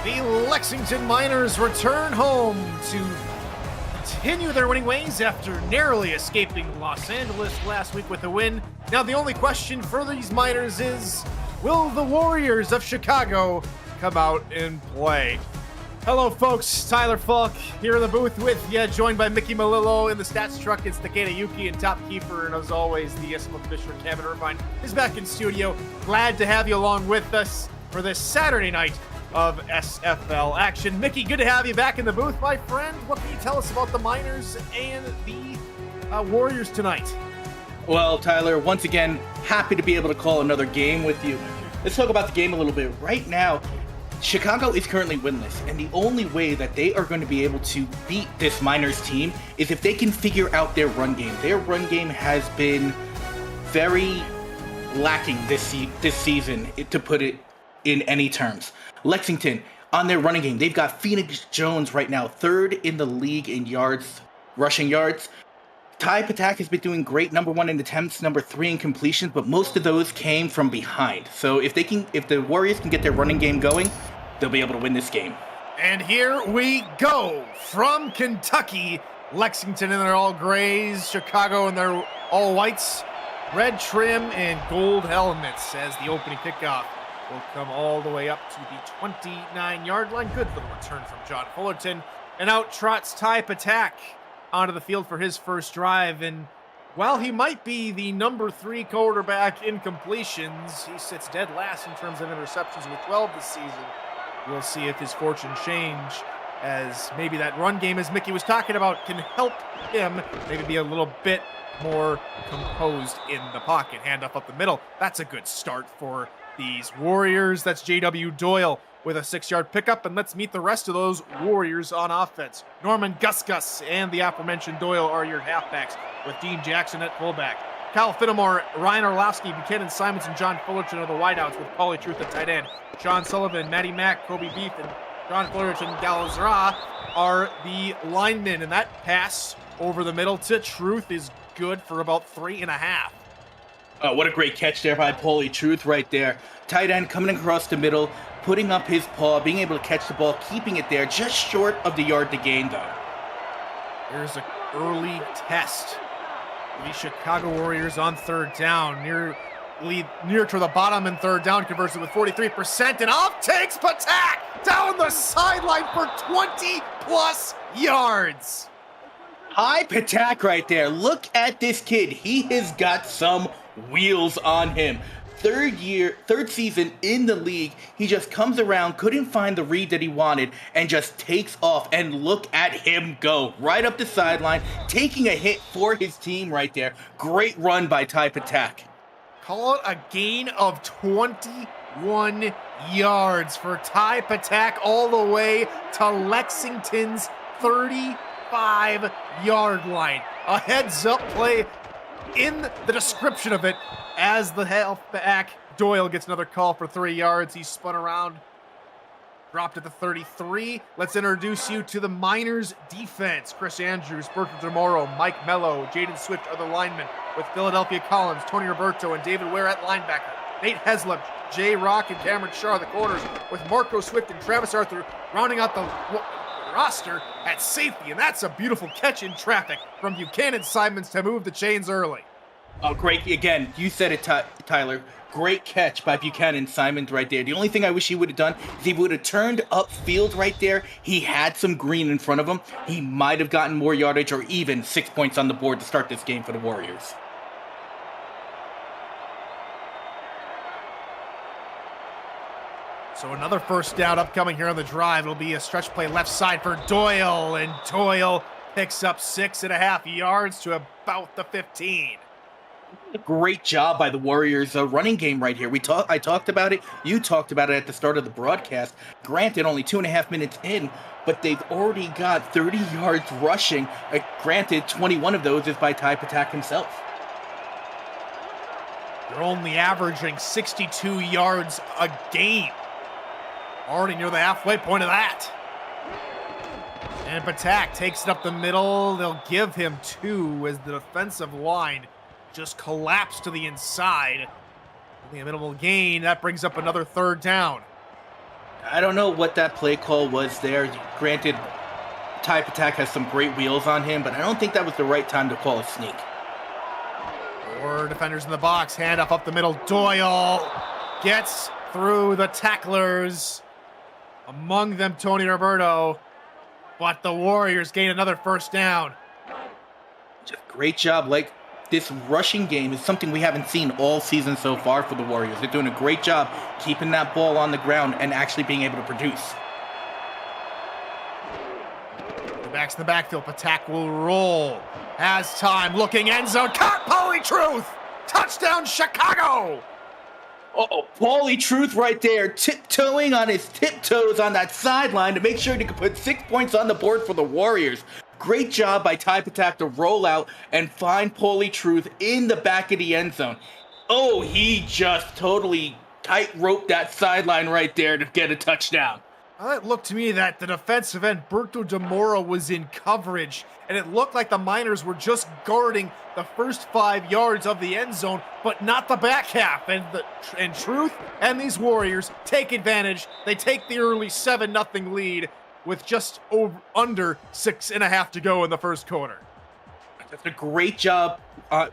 The Lexington Miners return home to continue their winning ways after narrowly escaping Los Angeles last week with a win. Now the only question for these Miners is, will the Warriors of Chicago come out and play? Hello folks, Tyler Falk here in the booth with you, joined by Mickey Malillo in the stats truck. It's Takeda Yuki and Top Keeper, and as always, the SFL Commissioner Kevin Irvine is back in studio. Glad to have you along with us for this Saturday night of SFL action. Mickey, good to have you back in the booth, my friend. What can you tell us about the Miners and the Warriors tonight? Well, Tyler, once again, happy to be able to call another game with you. Let's talk about the game a little bit. Right now, Chicago is currently winless, and the only way that they are going to be able to beat this Miners team is if they can figure out their run game. Their run game has been very lacking this season, to put it in any terms. Lexington, on their running game, they've got Phoenix Jones right now, third in the league in yards, rushing yards. Ty Patak has been doing great, number 1 in attempts, number 3 in completions, but most of those came from behind. So if the Warriors can get their running game going, they'll be able to win this game. And here we go from Kentucky, Lexington in their all grays, Chicago in their all whites, red trim and gold helmets as the opening kickoff will come all the way up to the 29-yard line. Good little return from John Fullerton. And out trots Ty Patak onto the field for his first drive. And while he might be the number 3 quarterback in completions, he sits dead last in terms of interceptions with 12 this season. We'll see if his fortune change, as maybe that run game, as Mickey was talking about, can help him maybe be a little bit more composed in the pocket. Handoff up the middle. That's a good start for these Warriors. That's J.W. Doyle with a 6-yard pickup, and let's meet the rest of those Warriors on offense. Norman Gusgus and the aforementioned Doyle are your halfbacks, with Dean Jackson at fullback. Kyle Finnemore, Ryan Orlowski, Buchanan Simons, and John Fullerton are the wideouts, with Paulie Truth at tight end. Sean Sullivan, Matty Mack, Kobe Beef, and John Fullerton and Galazra are the linemen, and that pass over the middle to Truth is good for about 3.5. What a great catch there by Paulie Truth right there. Tight end coming across the middle, putting up his paw, being able to catch the ball, keeping it there, just short of the yard to gain, though. Here's an early test. The Chicago Warriors on third down, near to the bottom in third down, conversion with 43%, and off takes Patak down the sideline for 20-plus yards. Hi, Patak right there. Look at this kid. He has got some wheels on him. Third season in the league. He just comes around, couldn't find the read that he wanted, and just takes off. And look at him go right up the sideline, taking a hit for his team right there. Great run by Ty Patak. Call it a gain of 21 yards for Ty Patak all the way to Lexington's 35-yard line. A heads-up play in the description of it, as the halfback Doyle gets another call for 3 yards. He spun around, dropped at the 33. Let's introduce you to the Miners defense. Chris Andrews, Bertrand DeMoro, Mike Mello, Jaden Swift are the linemen, with Philadelphia Collins, Tony Roberto, and David Ware at linebacker. Nate Heslop, Jay Rock, and Cameron Shaw the corners, with Marco Swift and Travis Arthur rounding out the roster at safety. And that's a beautiful catch in traffic from Buchanan Simons to move the chains early. Oh, great. Again, you said it, Tyler. Great catch by Buchanan Simons right there. The only thing I wish he would have done is he would have turned upfield right there. He had some green in front of him. He might have gotten more yardage or even 6 points on the board to start this game for the Warriors. So another first down upcoming here on the drive. It'll be a stretch play left side for Doyle, and Doyle picks up 6.5 yards to about the 15. Great job by the Warriors' running game right here. I talked about it. You talked about it at the start of the broadcast. Granted, only 2.5 minutes in, but they've already got 30 yards rushing. Granted, 21 of those is by Ty Patak himself. They're only averaging 62 yards a game. Already near the halfway point of that. And Patak takes it up the middle. They'll give him 2 as the defensive line just collapsed to the inside. Only a minimal gain. That brings up another third down. I don't know what that play call was there. Granted, Type Attack has some great wheels on him, but I don't think that was the right time to call a sneak. 4 defenders in the box, handoff up the middle. Doyle gets through the tacklers. Among them, Tony Roberto. But the Warriors gain another first down. Just great job. Like, this rushing game is something we haven't seen all season so far for the Warriors. They're doing a great job keeping that ball on the ground and actually being able to produce. The back's in the backfield. Patak will roll. Has time. Looking end zone. Caught Polytruth. Touchdown, Chicago. Uh-oh, Paulie Truth right there, tiptoeing on his tiptoes on that sideline to make sure he could put 6 points on the board for the Warriors. Great job by Type Attack to roll out and find Paulie Truth in the back of the end zone. Oh, he just totally tight-roped that sideline right there to get a touchdown. It looked to me that the defensive end, Berto Demora, was in coverage, and it looked like the Miners were just guarding the first 5 yards of the end zone, but not the back half. And Truth and these Warriors take advantage. They take the early 7-0 lead with just under 6.5 to go in the first quarter. That's a great job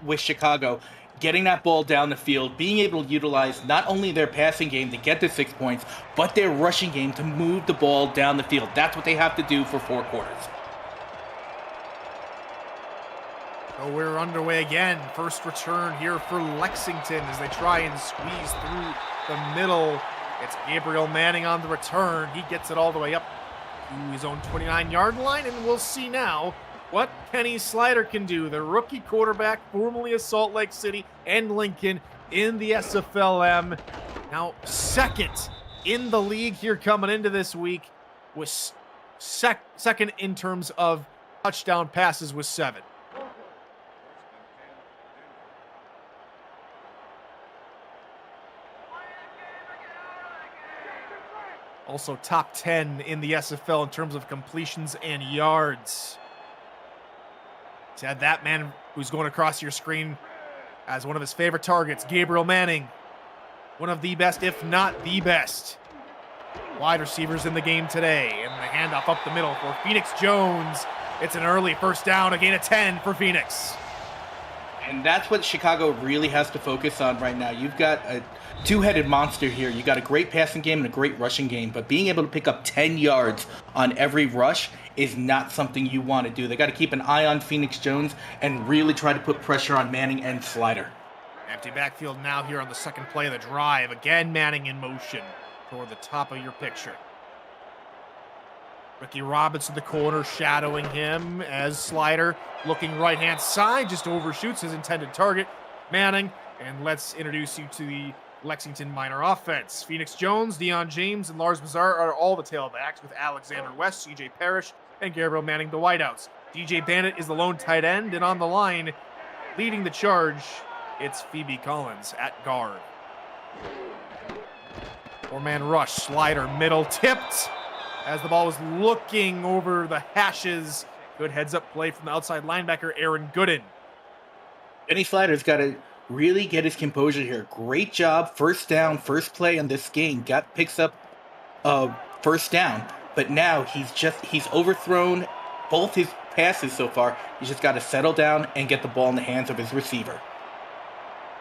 with Chicago, getting that ball down the field, being able to utilize not only their passing game to get the 6 points, but their rushing game to move the ball down the field. That's what they have to do for 4 quarters. So we're underway again. First return here for Lexington as they try and squeeze through the middle. It's Gabriel Manning on the return. He gets it all the way up to his own 29-yard line, and we'll see now what Kenny Slider can do. The rookie quarterback, formerly of Salt Lake City and Lincoln in the SFLM. Now second in the league here coming into this week with second in terms of touchdown passes with 7. Also top 10 in the SFL in terms of completions and yards. He's had that man who's going across your screen as one of his favorite targets, Gabriel Manning. One of the best, if not the best, wide receivers in the game today. And the handoff up the middle for Phoenix Jones. It's an early first down, a gain of 10 for Phoenix. And that's what Chicago really has to focus on right now. You've got a two-headed monster here. You got a great passing game and a great rushing game, but being able to pick up 10 yards on every rush is not something you want to do. They got to keep an eye on Phoenix Jones and really try to put pressure on Manning and Slider. Empty backfield now here on the second play of the drive. Again, Manning in motion toward the top of your picture. Ricky Robinson, the corner, shadowing him as Slider looking right-hand side, just overshoots his intended target, Manning. And let's introduce you to the Lexington Miner offense. Phoenix Jones, Deion James, and Lars Bazar are all the tailbacks, with Alexander West, CJ Parrish, and Gabriel Manning the wideouts. DJ Bandit is the lone tight end, and on the line, leading the charge, it's Phoebe Collins at guard. 4-man rush, Slider, middle, tipped as the ball was looking over the hashes. Good heads-up play from the outside linebacker, Aaron Gooden. Kenny Slider's got to really get his composure here. Great job, first down, first play in this game. Picks up first down, but now he's overthrown both his passes so far. He's just got to settle down and get the ball in the hands of his receiver.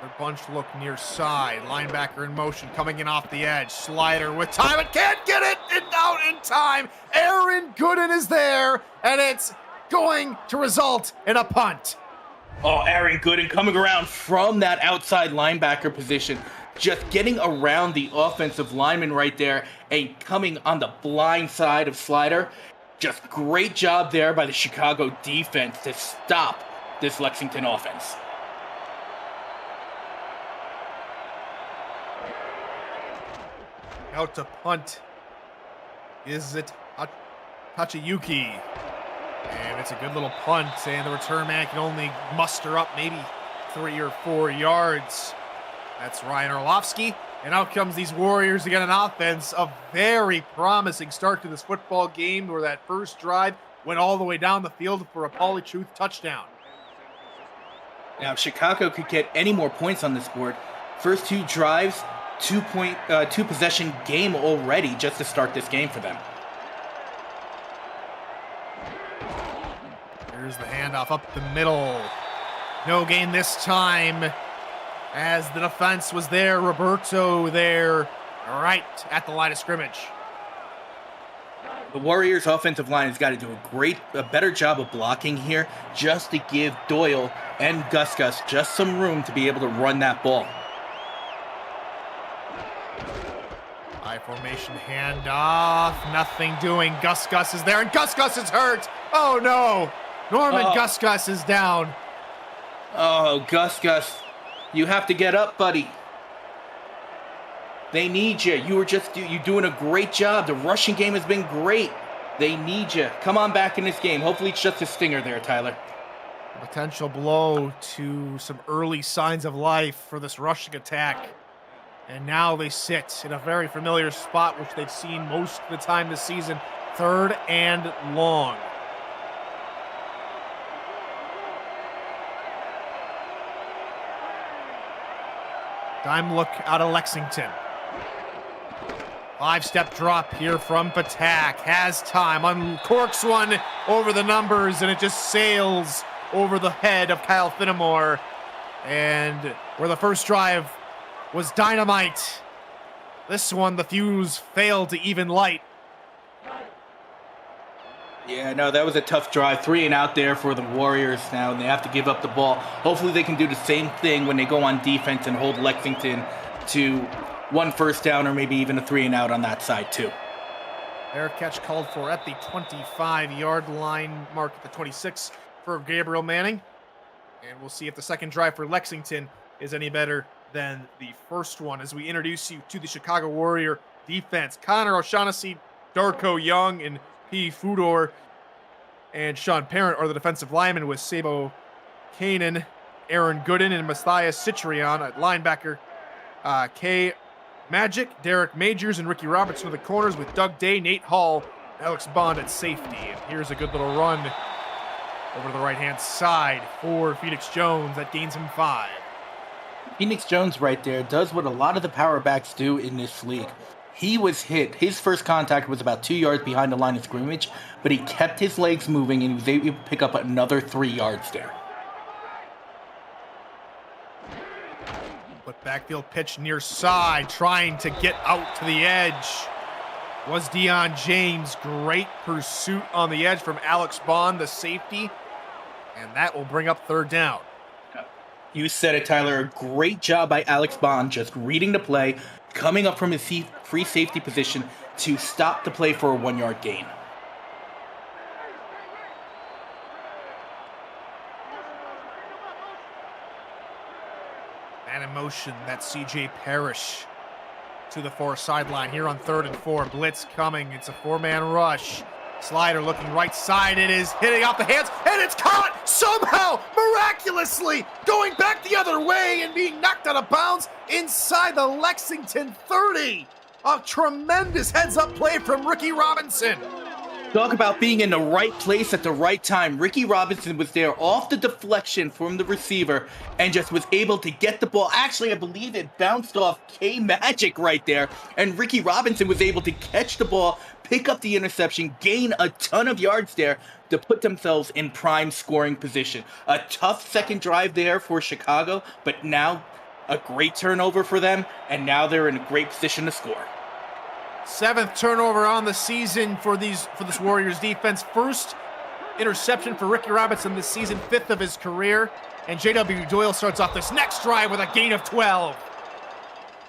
The bunch look near side. Linebacker in motion, coming in off the edge. Slider with time, and can't get it out in time. Aaron Gooden is there, and it's going to result in a punt. Oh, Aaron Gooden coming around from that outside linebacker position, just getting around the offensive lineman right there and coming on the blind side of Slider. Just great job there by the Chicago defense to stop this Lexington offense. Out to punt. Is it Tachiyuki? And it's a good little punt, and the return man can only muster up maybe 3 or 4 yards. That's Ryan Orlovsky. And out comes these Warriors to get an offense. A very promising start to this football game, where that first drive went all the way down the field for a Polytruth touchdown. Now, if Chicago could get any more points on this board, first 2 drives, two possession game already just to start this game for them. Here's the handoff up the middle. No gain this time, as the defense was there. Roberto there, right at the line of scrimmage. The Warriors' offensive line has got to do a better job of blocking here, just to give Doyle and Gus just some room to be able to run that ball. High formation handoff, nothing doing. Gus is there, and Gus is hurt. Oh no, Norman Gus is down. Oh, Gus, you have to get up, buddy. They need you. You're doing a great job. The rushing game has been great. They need you. Come on back in this game. Hopefully it's just a stinger there, Tyler. Potential blow to some early signs of life for this rushing attack. And now they sit in a very familiar spot, which they've seen most of the time this season. 3rd and long. Dime look out of Lexington. 5-step drop here from Patak. Has time. Uncorks one over the numbers, and it just sails over the head of Kyle Finnemore. And where the first drive was dynamite, this one, the fuse failed to even light. Yeah, no, that was a tough drive. 3 and out there for the Warriors now, and they have to give up the ball. Hopefully they can do the same thing when they go on defense and hold Lexington to 1 first down, or maybe even a 3 and out on that side too. Fair catch called for at the 25-yard line, mark at the 26 for Gabriel Manning. And we'll see if the second drive for Lexington is any better than the first one, as we introduce you to the Chicago Warrior defense. Connor O'Shaughnessy, Darko Young, and P. Fudor and Sean Parent are the defensive linemen, with Sabo Kanan, Aaron Gooden, and Matthias Citrion at linebacker. K. Magic, Derek Majors, and Ricky Robertson are the corners, with Doug Day, Nate Hall, and Alex Bond at safety. And here's a good little run over to the right-hand side for Phoenix Jones. That gains him 5. Phoenix Jones right there does what a lot of the power backs do in this league. He was hit. His first contact was about 2 yards behind the line of scrimmage, but he kept his legs moving and he was able to pick up another 3 yards there. But backfield pitch near side, trying to get out to the edge was Deion James. Great pursuit on the edge from Alex Bond, the safety, and that will bring up 3rd down. You said it, Tyler. A great job by Alex Bond, just reading the play, coming up from his free safety position to stop the play for a 1-yard gain. Man in motion, that's CJ Parrish to the far sideline here on 3rd and 4. Blitz coming. It's a 4-man rush. Slider looking right side. It is hitting off the hands, and it's caught somehow, miraculously, going back the other way and being knocked out of bounds inside the Lexington 30. A tremendous heads-up play from Ricky Robinson. Talk about being in the right place at the right time. Ricky Robinson was there off the deflection from the receiver and just was able to get the ball. Actually, I believe it bounced off K-Magic right there, and Ricky Robinson was able to catch the ball, pick up the interception, gain a ton of yards there to put themselves in prime scoring position. A tough second drive there for Chicago, but now a great turnover for them, and now they're in a great position to score. 7th turnover on the season for this Warriors defense. First interception for Ricky Robinson this season, 5th of his career. And J.W. Doyle starts off this next drive with a gain of 12.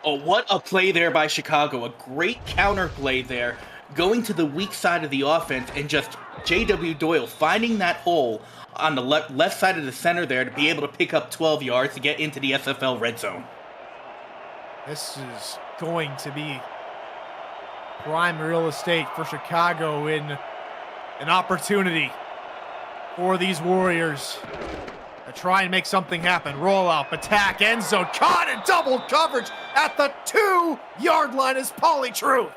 Oh, what a play there by Chicago. A great counter play there, going to the weak side of the offense, and just J.W. Doyle finding that hole on the left side of the center there to be able to pick up 12 yards to get into the SFL red zone. This is going to be prime real estate for Chicago, in an opportunity for these Warriors to try and make something happen. Rollout, attack, end zone, caught in double coverage at the 2-yard line is Pauly Truth.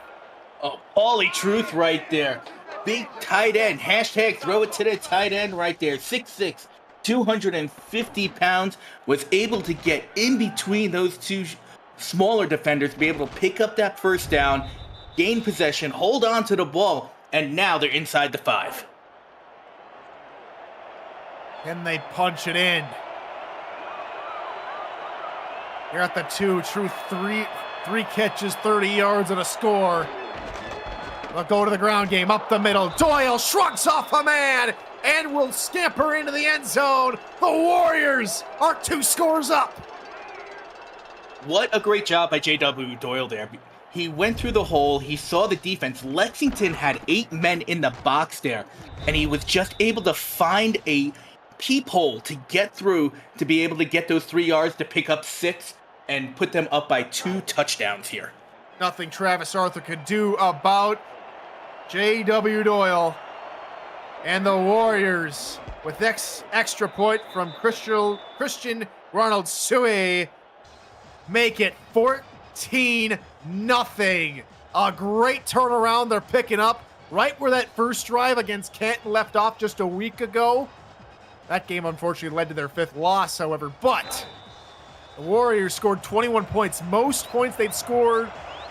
Oh, Pauly Truth right there. Big tight end. Hashtag throw it to the tight end right there. 6'6", 250 pounds. Was able to get in between those two smaller defenders to be able to pick up that first down, gain possession, hold on to the ball, and now they're inside the 5. Can they punch it in? You're at the 2, true 3 catches, 30 yards and a score. They'll go to the ground game, up the middle. Doyle shrugs off a man and will scamper into the end zone. The Warriors are 2 scores up. What a great job by J.W. Doyle there. He went through the hole, he saw the defense. Lexington had 8 men in the box there, and he was just able to find a peephole to get through to be able to get those 3 yards to pick up 6 and put them up by 2 touchdowns here. Nothing Travis Arthur could do about J.W. Doyle. And the Warriors, with extra point from Christian Ronald Suey, make it 14-0. A great turnaround they're picking up right where that first drive against Canton left off just a week ago. That game unfortunately led to their 5th loss, however, but the Warriors scored 21 points, most points they'd scored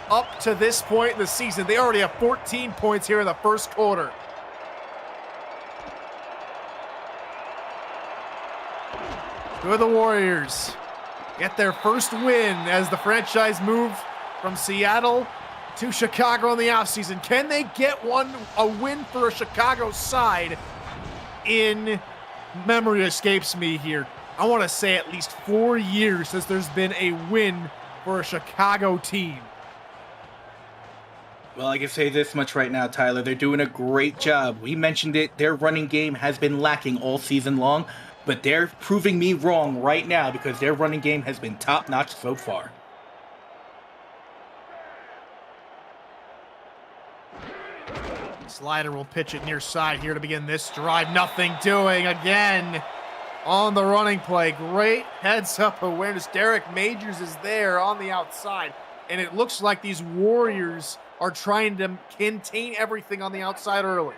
up to this point in the season. They already have 14 points here in the first quarter. Good, the Warriors get their first win as the franchise move from Seattle to Chicago in the offseason. Can they get a win for a Chicago side? In memory escapes me here, I want to say at least 4 years since there's been a win for a Chicago team. Well, I can say this much right now, Tyler. They're doing a great job. We mentioned it. Their running game has been lacking all season long, but they're proving me wrong right now because their running game has been top-notch so far. Slider will pitch it near side here to begin this drive. Nothing doing again on the running play. Great heads-up awareness. Derek Majors is there on the outside, and it looks like these Warriors are trying to contain everything on the outside early.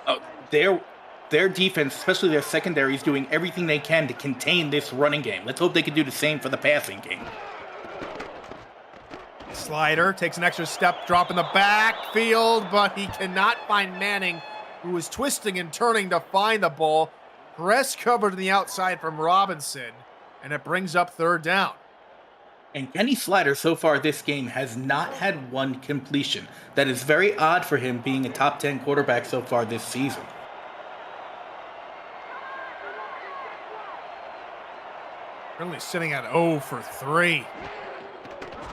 Oh, their defense, especially their secondary, is doing everything they can to contain this running game. Let's hope they can do the same for the passing game. Slider takes an extra step, drop in the backfield, but he cannot find Manning, who is twisting and turning to find the ball. Press covered to the outside from Robinson, and it brings up 3rd down. And Kenny Slider, so far this game, has not had 1 completion. That is very odd for him being a top 10 quarterback so far this season. Currently sitting at 0 for 3.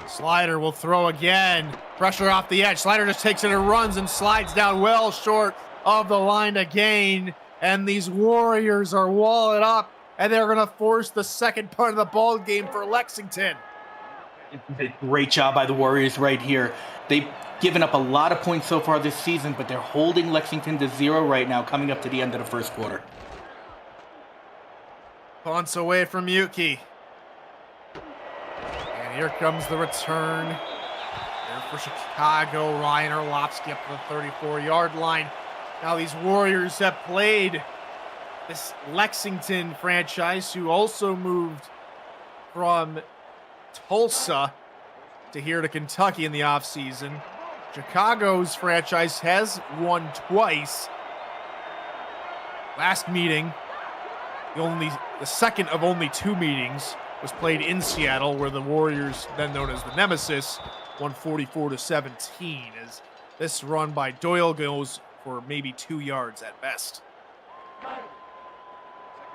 Slider will throw again. Pressure off the edge. Slider just takes it and runs and slides down well short of the line to gain. And these Warriors are walling up, and they're going to force the second part of the ball game for Lexington. Great job by the Warriors right here. They've given up a lot of points so far this season, but they're holding Lexington to 0 right now, coming up to the end of the first quarter. Punts away from Yuki. And here comes the return. There for Chicago. Ryan Orlovsky up to the 34-yard line. Now these Warriors have played this Lexington franchise, who also moved from Tulsa to here to Kentucky in the offseason. Chicago's franchise has won twice. Last meeting, the second of only 2 meetings, was played in Seattle, where the Warriors, then known as the Nemesis, won 44-17, as this run by Doyle goes for maybe 2 yards at best.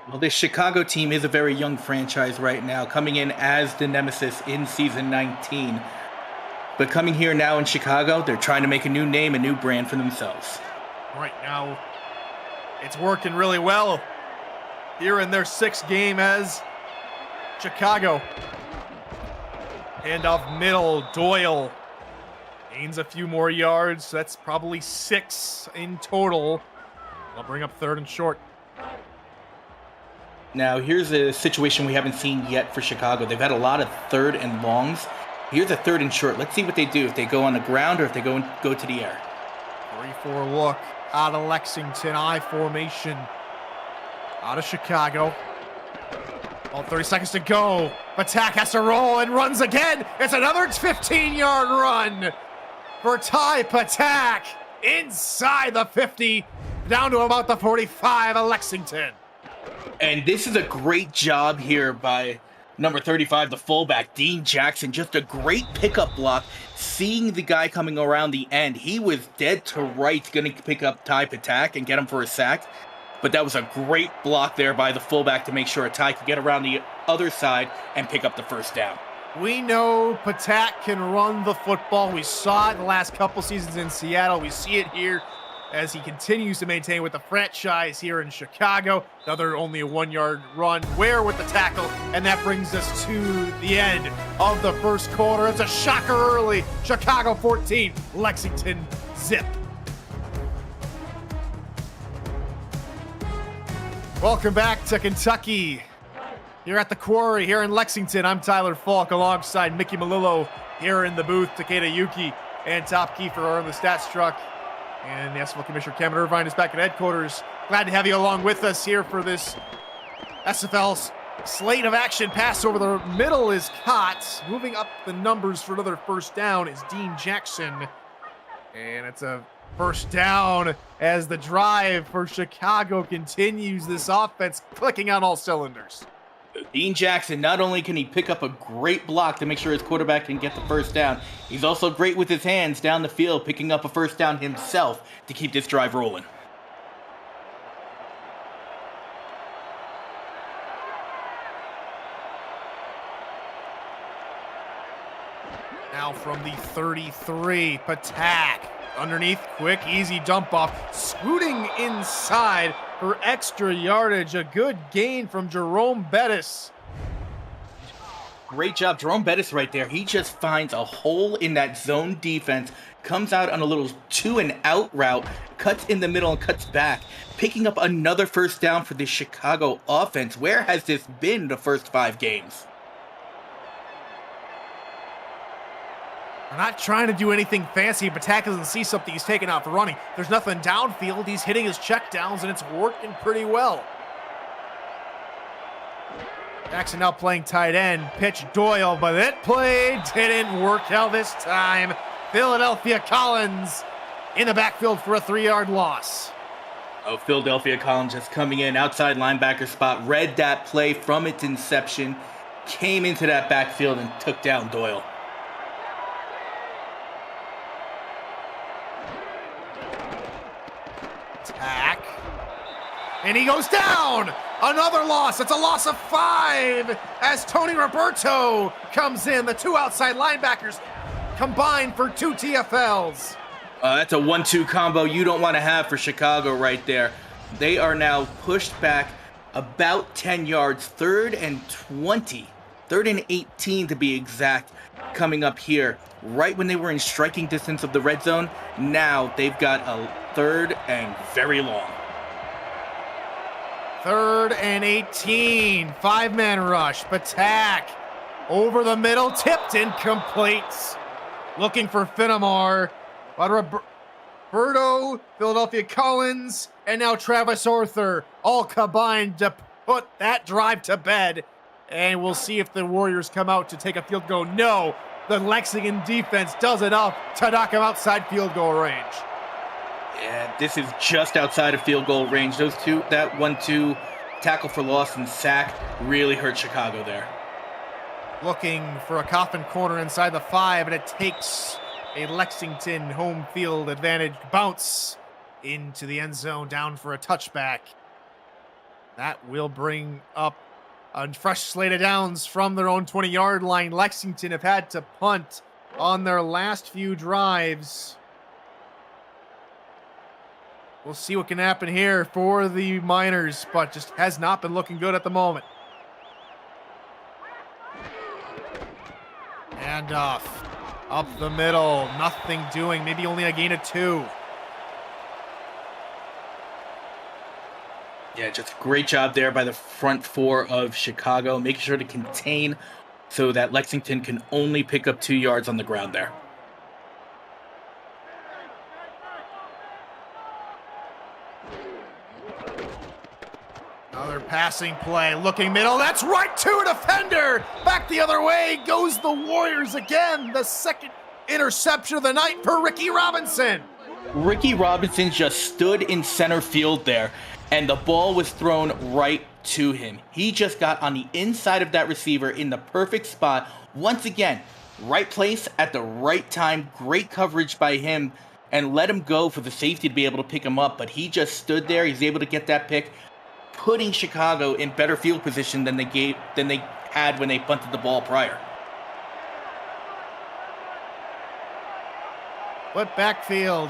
Well, this Chicago team is a very young franchise right now, coming in as the Nemesis in season 19. But coming here now in Chicago, they're trying to make a new name, a new brand for themselves. Right now, it's working really well here in their 6th game as Chicago. Handoff middle, Doyle gains a few more yards. That's probably 6 in total. I'll bring up 3rd and short. Now, here's a situation we haven't seen yet for Chicago. They've had a lot of 3rd and longs. Here's a 3rd and short. Let's see what they do, if they go on the ground or if they go to the air. 3-4 look out of Lexington, I formation. Out of Chicago. Well, 30 seconds to go. Patak has to roll and runs again. It's another 15-yard run for Ty Patak inside the 50, down to about the 45 of Lexington. And this is a great job here by number 35, the fullback, Dean Jackson. Just a great pickup block. Seeing the guy coming around the end, he was dead to rights going to pick up Ty Patak and get him for a sack. But that was a great block there by the fullback to make sure Ty could get around the other side and pick up the first down. We know Patak can run the football. We saw it the last couple seasons in Seattle. We see it here as he continues to maintain with the franchise here in Chicago. Another only a 1-yard run. Ware with the tackle, and that brings us to the end of the first quarter. It's a shocker early. Chicago 14, Lexington zip. Welcome back to Kentucky. Here at the Quarry, here in Lexington, I'm Tyler Falk alongside Mickey Malillo here in the booth. Takeda Yuki and Top Kiefer are on the stats truck. And the SFL Commissioner Cameron Irvine is back at headquarters. Glad to have you along with us here for this SFL slate of action. Pass over the middle is caught. Moving up the numbers for another first down is Dean Jackson. And it's a first down as the drive for Chicago continues. This offense clicking on all cylinders. Dean Jackson, not only can he pick up a great block to make sure his quarterback can get the first down, he's also great with his hands down the field, picking up a first down himself to keep this drive rolling. Now from the 33, Patak. Underneath, quick, easy dump off. Scooting inside for extra yardage. A good gain from Jerome Bettis. Great job, Jerome Bettis right there. He just finds a hole in that zone defense, comes out on a little 2-and-out route, cuts in the middle and cuts back, picking up another first down for the Chicago offense. Where has this been the first 5 games? We're not trying to do anything fancy. Patak doesn't see something he's taken out for running. There's nothing downfield. He's hitting his checkdowns, and it's working pretty well. Jackson now playing tight end. Pitch Doyle, but that play didn't work out this time. Philadelphia Collins in the backfield for a 3-yard loss. Oh, Philadelphia Collins just coming in, outside linebacker spot, read that play from its inception, came into that backfield and took down Doyle. Attack. And he goes down. Another loss. It's a loss of 5 as Tony Roberto comes in. The 2 outside linebackers combined for 2 TFLs. That's a 1-2 combo you don't want to have for Chicago right there. They are now pushed back about 10 yards, 3rd and 20, 3rd and 18 to be exact, coming up here. Right when they were in striking distance of the red zone, now they've got a 3rd and very long. 3rd and 18, 5-man rush. Patak over the middle, tipped incomplete. Looking for Finnemore, but Roberto, Philadelphia Collins, and now Travis Arthur all combined to put that drive to bed. And we'll see if the Warriors come out to take a field goal. No, the Lexington defense does enough to knock him outside field goal range. Yeah, this is just outside of field goal range. Those two, that 1-2 tackle for loss and sack really hurt Chicago there. Looking for a coffin corner inside the 5, and it takes a Lexington home field advantage bounce into the end zone, down for a touchback. That will bring up a fresh slate of downs from their own 20-yard line. Lexington have had to punt on their last few drives. We'll see what can happen here for the Miners, but just has not been looking good at the moment. And up the middle, nothing doing, maybe only a gain of 2. Yeah, just a great job there by the front 4 of Chicago, making sure to contain so that Lexington can only pick up 2 yards on the ground there. Another Another passing play, looking middle. That's right to a defender. Back the other way goes the Warriors again. The second interception of the night for Ricky Robinson. Ricky Robinson just stood in center field there, and the ball was thrown right to him. He just got on the inside of that receiver in the perfect spot. Once again, right place at the right time. Great coverage by him, and let him go for the safety to be able to pick him up. But he just stood there. He's able to get that pick, putting Chicago in better field position than they had when they punted the ball prior. Split backfield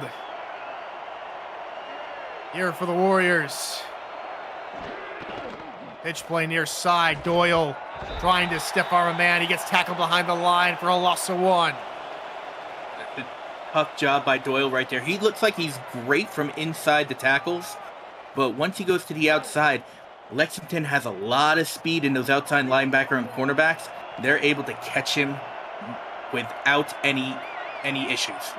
here for the Warriors. Pitch play near side. Doyle trying to stiff arm a man. He gets tackled behind the line for a loss of 1. That's a tough job by Doyle right there. He looks like he's great from inside the tackles, but once he goes to the outside, Lexington has a lot of speed in those outside linebacker and cornerbacks. They're able to catch him without any issues.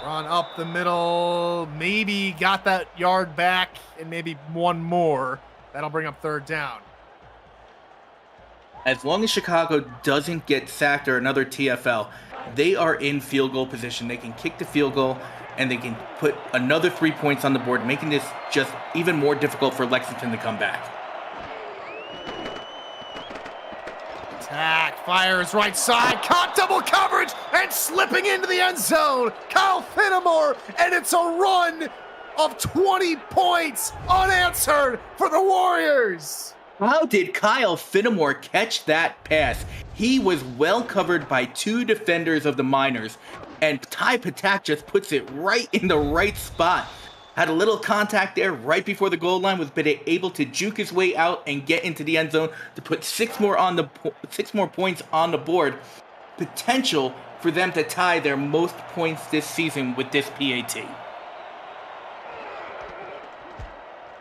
Run up the middle, maybe got that yard back, and maybe one more. That'll bring up third down. As long as Chicago doesn't get sacked or another TFL, they are in field goal position. They can kick the field goal, and they can put another 3 points on the board, making this just even more difficult for Lexington to come back. Attack, fires right side, caught double coverage, and slipping into the end zone. Kyle Fenimore, and it's a run of 20 points unanswered for the Warriors. How did Kyle Fenimore catch that pass? He was well covered by 2 defenders of the Miners, and Ty Patak just puts it right in the right spot. Had a little contact there right before the goal line, was able to juke his way out and get into the end zone to put 6 more points on the board. Potential for them to tie their most points this season with this PAT.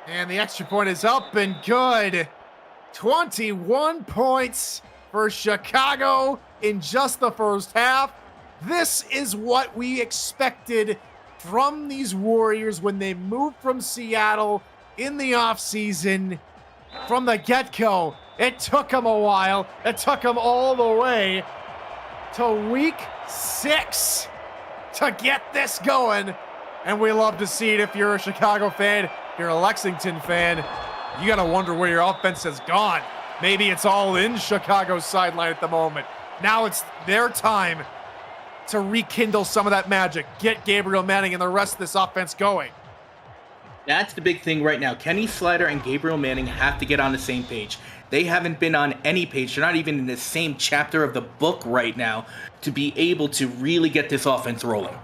And the extra point is up and good. 21 points for Chicago in just the first half. This is what we expected from these Warriors when they moved from Seattle in the offseason. From the get-go, it took them a while. It took them all the way to week 6 to get this going. And we love to see it. If you're a Chicago fan, if you're a Lexington fan, you got to wonder where your offense has gone. Maybe it's all in Chicago's sideline at the moment. Now it's their time to rekindle some of that magic, get Gabriel Manning and the rest of this offense going. That's the big thing right now. Kenny Slider and Gabriel Manning have to get on the same page. They haven't been on any page. They're not even in the same chapter of the book right now to be able to really get this offense rolling.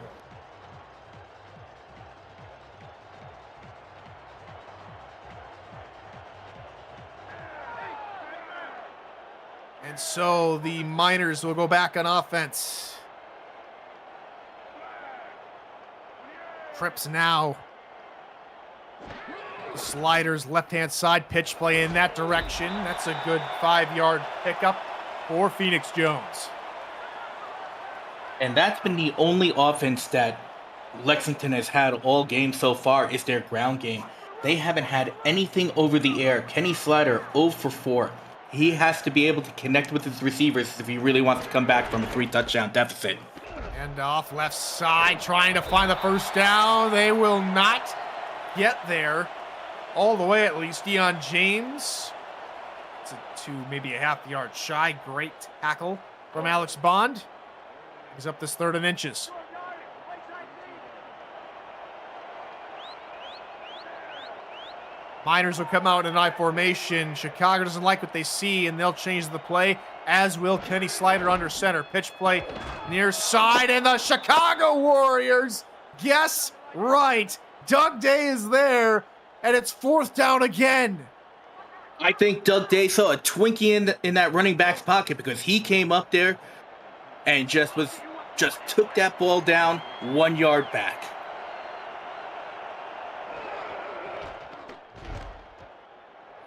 And so the Miners will go back on offense. Trips now. Sliders left-hand side, pitch play in that direction. That's a good 5-yard pickup for Phoenix Jones. And that's been the only offense that Lexington has had all game so far is their ground game. They haven't had anything over the air. Kenny Slider 0 for 4. He has to be able to connect with his receivers if he really wants to come back from a 3-touchdown deficit. And off left side, trying to find the first down. They will not get there. All the way, at least. Deion James. It's maybe a half-yard shy. Great tackle from Alex Bond. He's up this 3rd and inches. Miners will come out in an I formation. Chicago doesn't like what they see, and they'll change the play, as will Kenny Slider under center. Pitch play near side, and the Chicago Warriors, guess right, Doug Day is there, and it's 4th down again. I think Doug Day saw a Twinkie in that running back's pocket, because he came up there and just took that ball down 1 yard back.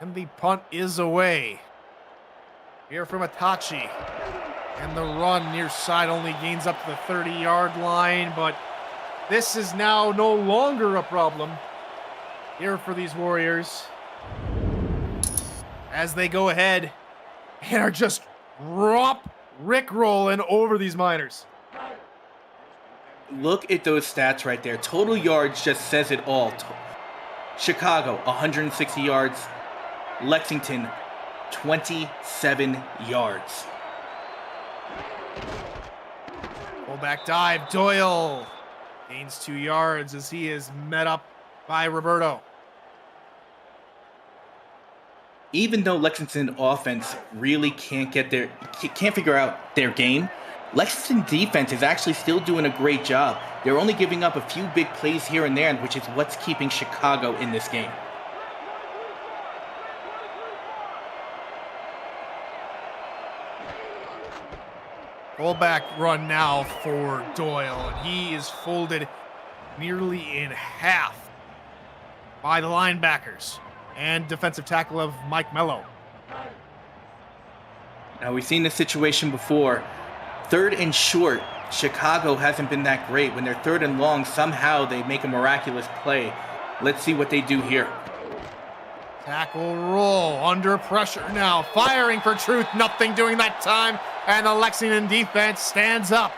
And the punt is away. Here from Itachi. And the run near side only gains up to the 30-yard line, but this is now no longer a problem here for these Warriors as they go ahead and are just rick-rolling over these Miners. Look at those stats right there. Total yards just says it all. Chicago, 160 yards. Lexington, 27 yards. Fullback dive. Doyle gains 2 yards as he is met up by Roberto. Even though Lexington offense really can't figure out their game, Lexington defense is actually still doing a great job. They're only giving up a few big plays here and there, which is what's keeping Chicago in this game. Fullback run now for Doyle, and he is folded nearly in half by the linebackers and defensive tackle of Mike Mello. Now, we've seen this situation before. 3rd and short, Chicago hasn't been that great. When they're 3rd and long, somehow they make a miraculous play. Let's see what they do here. Tackle roll under pressure now. Firing for truth. Nothing doing that time. And the Lexington defense stands up.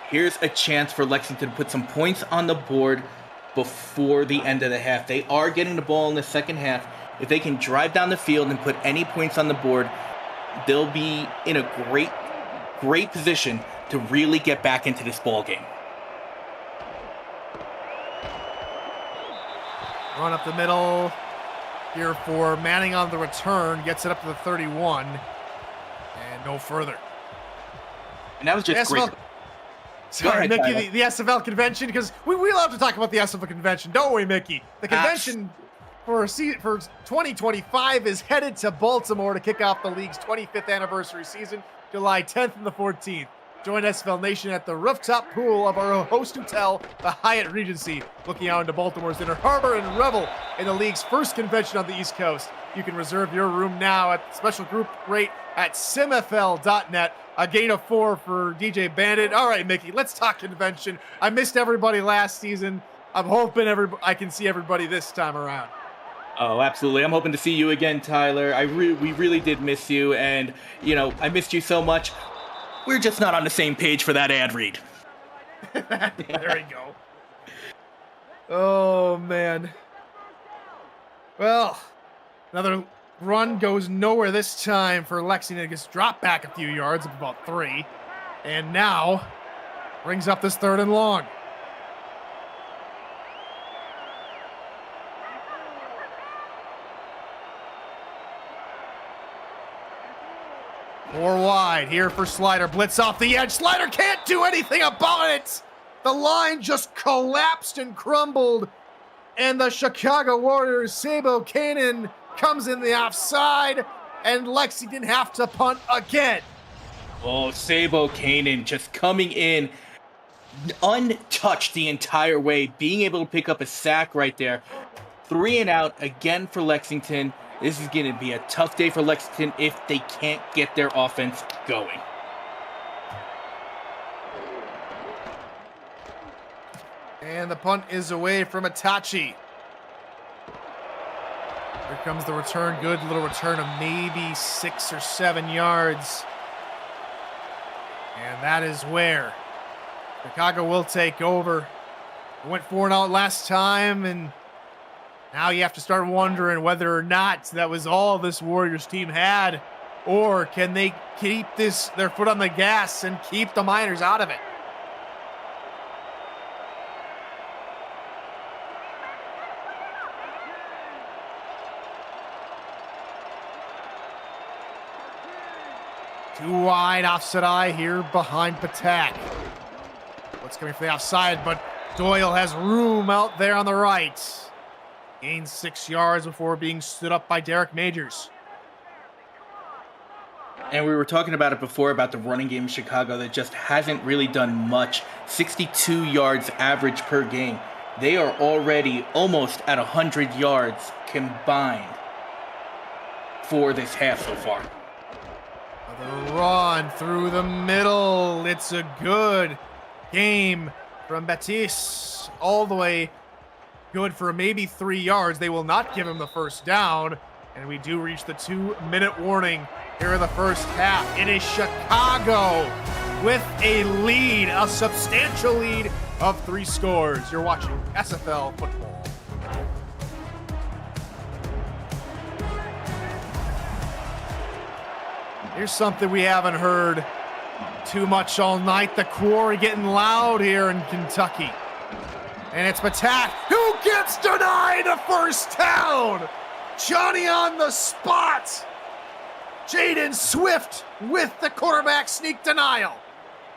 Here's a chance for Lexington to put some points on the board before the end of the half. They are getting the ball in the second half. If they can drive down the field and put any points on the board, they'll be in a great position to really get back into this ball game. Run up the middle here for Manning on the return. Gets it up to the 31. And no further. And that was just great. Sorry, Mickey, the SFL convention, because we love to talk about the SFL convention, don't we, Mickey? The convention for 2025 is headed to Baltimore to kick off the league's 25th anniversary season, July 10th and the 14th. Join SFL Nation at the rooftop pool of our host hotel, the Hyatt Regency, looking out into Baltimore's Inner Harbor and revel in the league's first convention on the East Coast. You can reserve your room now at special group rate at simfl.net. A gain of 4 for DJ Bandit. All right, Mickey, let's talk convention. I missed everybody last season. I'm hoping I can see everybody this time around. Oh, absolutely. I'm hoping to see you again, Tyler. We really did miss you, and, I missed you so much. We're just not on the same page for that ad read. There we go. Oh, man. Well, another run goes nowhere this time for Lexington. It gets dropped back a few yards, about 3. And now brings up this 3rd and long. More wide here for Slider. Blitz off the edge. Slider can't do anything about it. The line just collapsed and crumbled. And the Chicago Warriors, Sabo Kanan, comes in the offside. And Lexington have to punt again. Oh, Sabo Kanan just coming in untouched the entire way. Being able to pick up a sack right there. 3 and out again for Lexington. This is going to be a tough day for Lexington if they can't get their offense going. And the punt is away from Itachi. Here comes the return. Good little return of maybe 6 or 7 yards. And that is where Chicago will take over. It went 4 and out last time, and now you have to start wondering whether or not that was all this Warriors team had, or can they keep their foot on the gas and keep the Miners out of it? Too wide offset eye here behind Patak. What's coming for the offside, but Doyle has room out there on the right. Gains 6 yards before being stood up by Derek Majors. And we were talking about it before about the running game in Chicago that just hasn't really done much. 62 yards average per game. They are already almost at 100 yards combined for this half so far. The run through the middle. It's a good game from Batiste all the way good for maybe 3 yards. They will not give him the first down. And we do reach the 2-minute warning here in the first half. It is Chicago with a lead, a substantial lead of 3 scores. You're watching SFL football. Here's something we haven't heard too much all night. The quarry getting loud here in Kentucky. And it's Patak who gets denied the first down. Johnny on the spot. Jaden Swift with the quarterback sneak denial.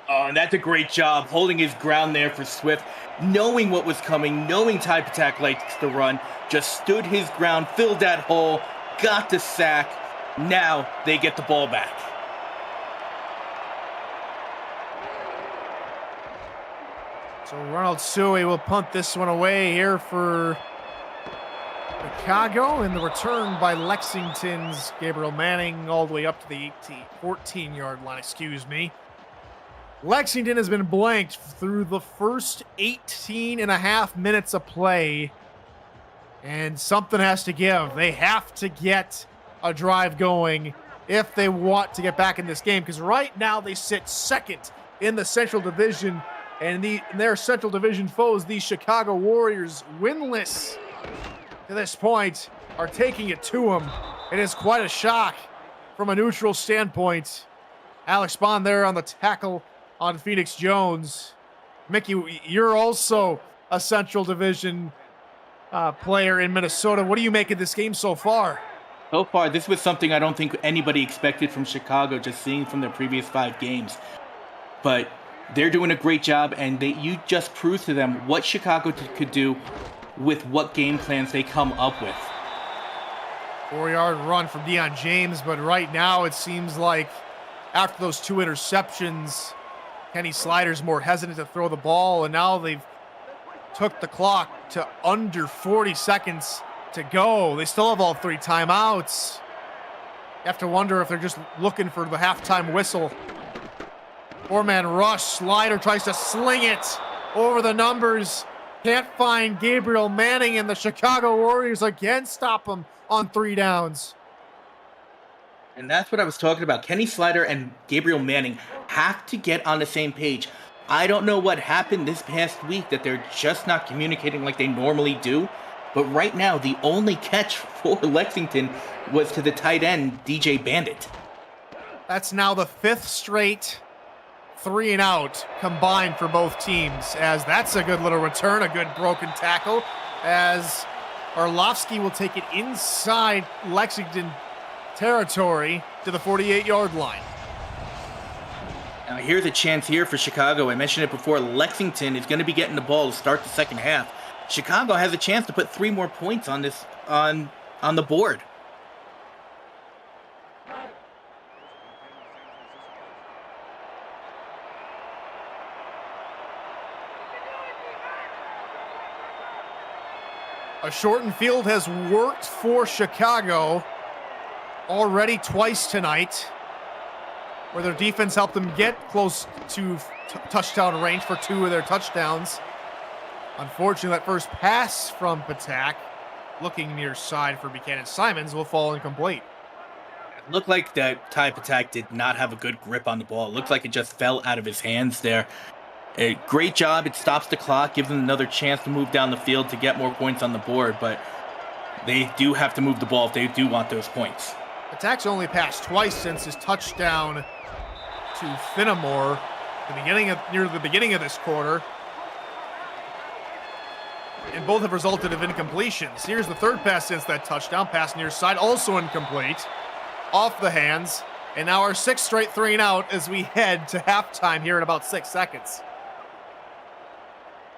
Oh, and that's a great job holding his ground there for Swift, knowing what was coming, knowing Ty Patak likes to run, just stood his ground, filled that hole, got the sack. Now they get the ball back. So Ronald Suey will punt this one away here for Chicago, and the return by Lexington's Gabriel Manning all the way up to the 14-yard line, excuse me. Lexington has been blanked through the first 18 and a half minutes of play, and something has to give. They have to get a drive going if they want to get back in this game, because right now they sit second in the Central Division, and their Central Division foes, the Chicago Warriors, winless to this point, are taking it to them. It is quite a shock from a neutral standpoint. Alex Bond there on the tackle on Phoenix Jones. Mickey, you're also a Central Division player in Minnesota. What do you make of this game so far? So far, this was something I don't think anybody expected from Chicago, just seeing from their previous 5 games. But they're doing a great job, and you just proved to them what Chicago could do with what game plans they come up with. 4-yard run from Deion James, but right now it seems like after those 2 interceptions, Kenny Slider's more hesitant to throw the ball, and now they've took the clock to under 40 seconds to go. They still have all 3 timeouts. You have to wonder if they're just looking for the halftime whistle. 4-man rush. Slider tries to sling it over the numbers. Can't find Gabriel Manning, and the Chicago Warriors again stop him on 3 downs. And that's what I was talking about. Kenny Slider and Gabriel Manning have to get on the same page. I don't know what happened this past week that they're just not communicating like they normally do. But right now, the only catch for Lexington was to the tight end, DJ Bandit. That's now the 5th straight 3 and out combined for both teams, as that's a good little return, a good broken tackle, as Orlovsky will take it inside Lexington territory to the 48-yard line. Now here's a chance here for Chicago. I mentioned it before. Lexington is going to be getting the ball to start the second half. Chicago has a chance to put 3 more points on this on the board. A shortened field has worked for Chicago already twice tonight, where their defense helped them get close to touchdown range for 2 of their touchdowns. Unfortunately, that first pass from Patak, looking near side for Buchanan Simons, will fall incomplete. It looked like that Ty Patak did not have a good grip on the ball. It looked like it just fell out of his hands there. A great job. It stops the clock, gives them another chance to move down the field to get more points on the board, but they do have to move the ball if they do want those points. Patak's only passed twice since his touchdown to Finnemore near the beginning of this quarter, and both have resulted in incompletions. Here's the 3rd pass since that touchdown, pass near side, also incomplete, off the hands, and now our 6th straight 3 and out as we head to halftime here in about 6 seconds.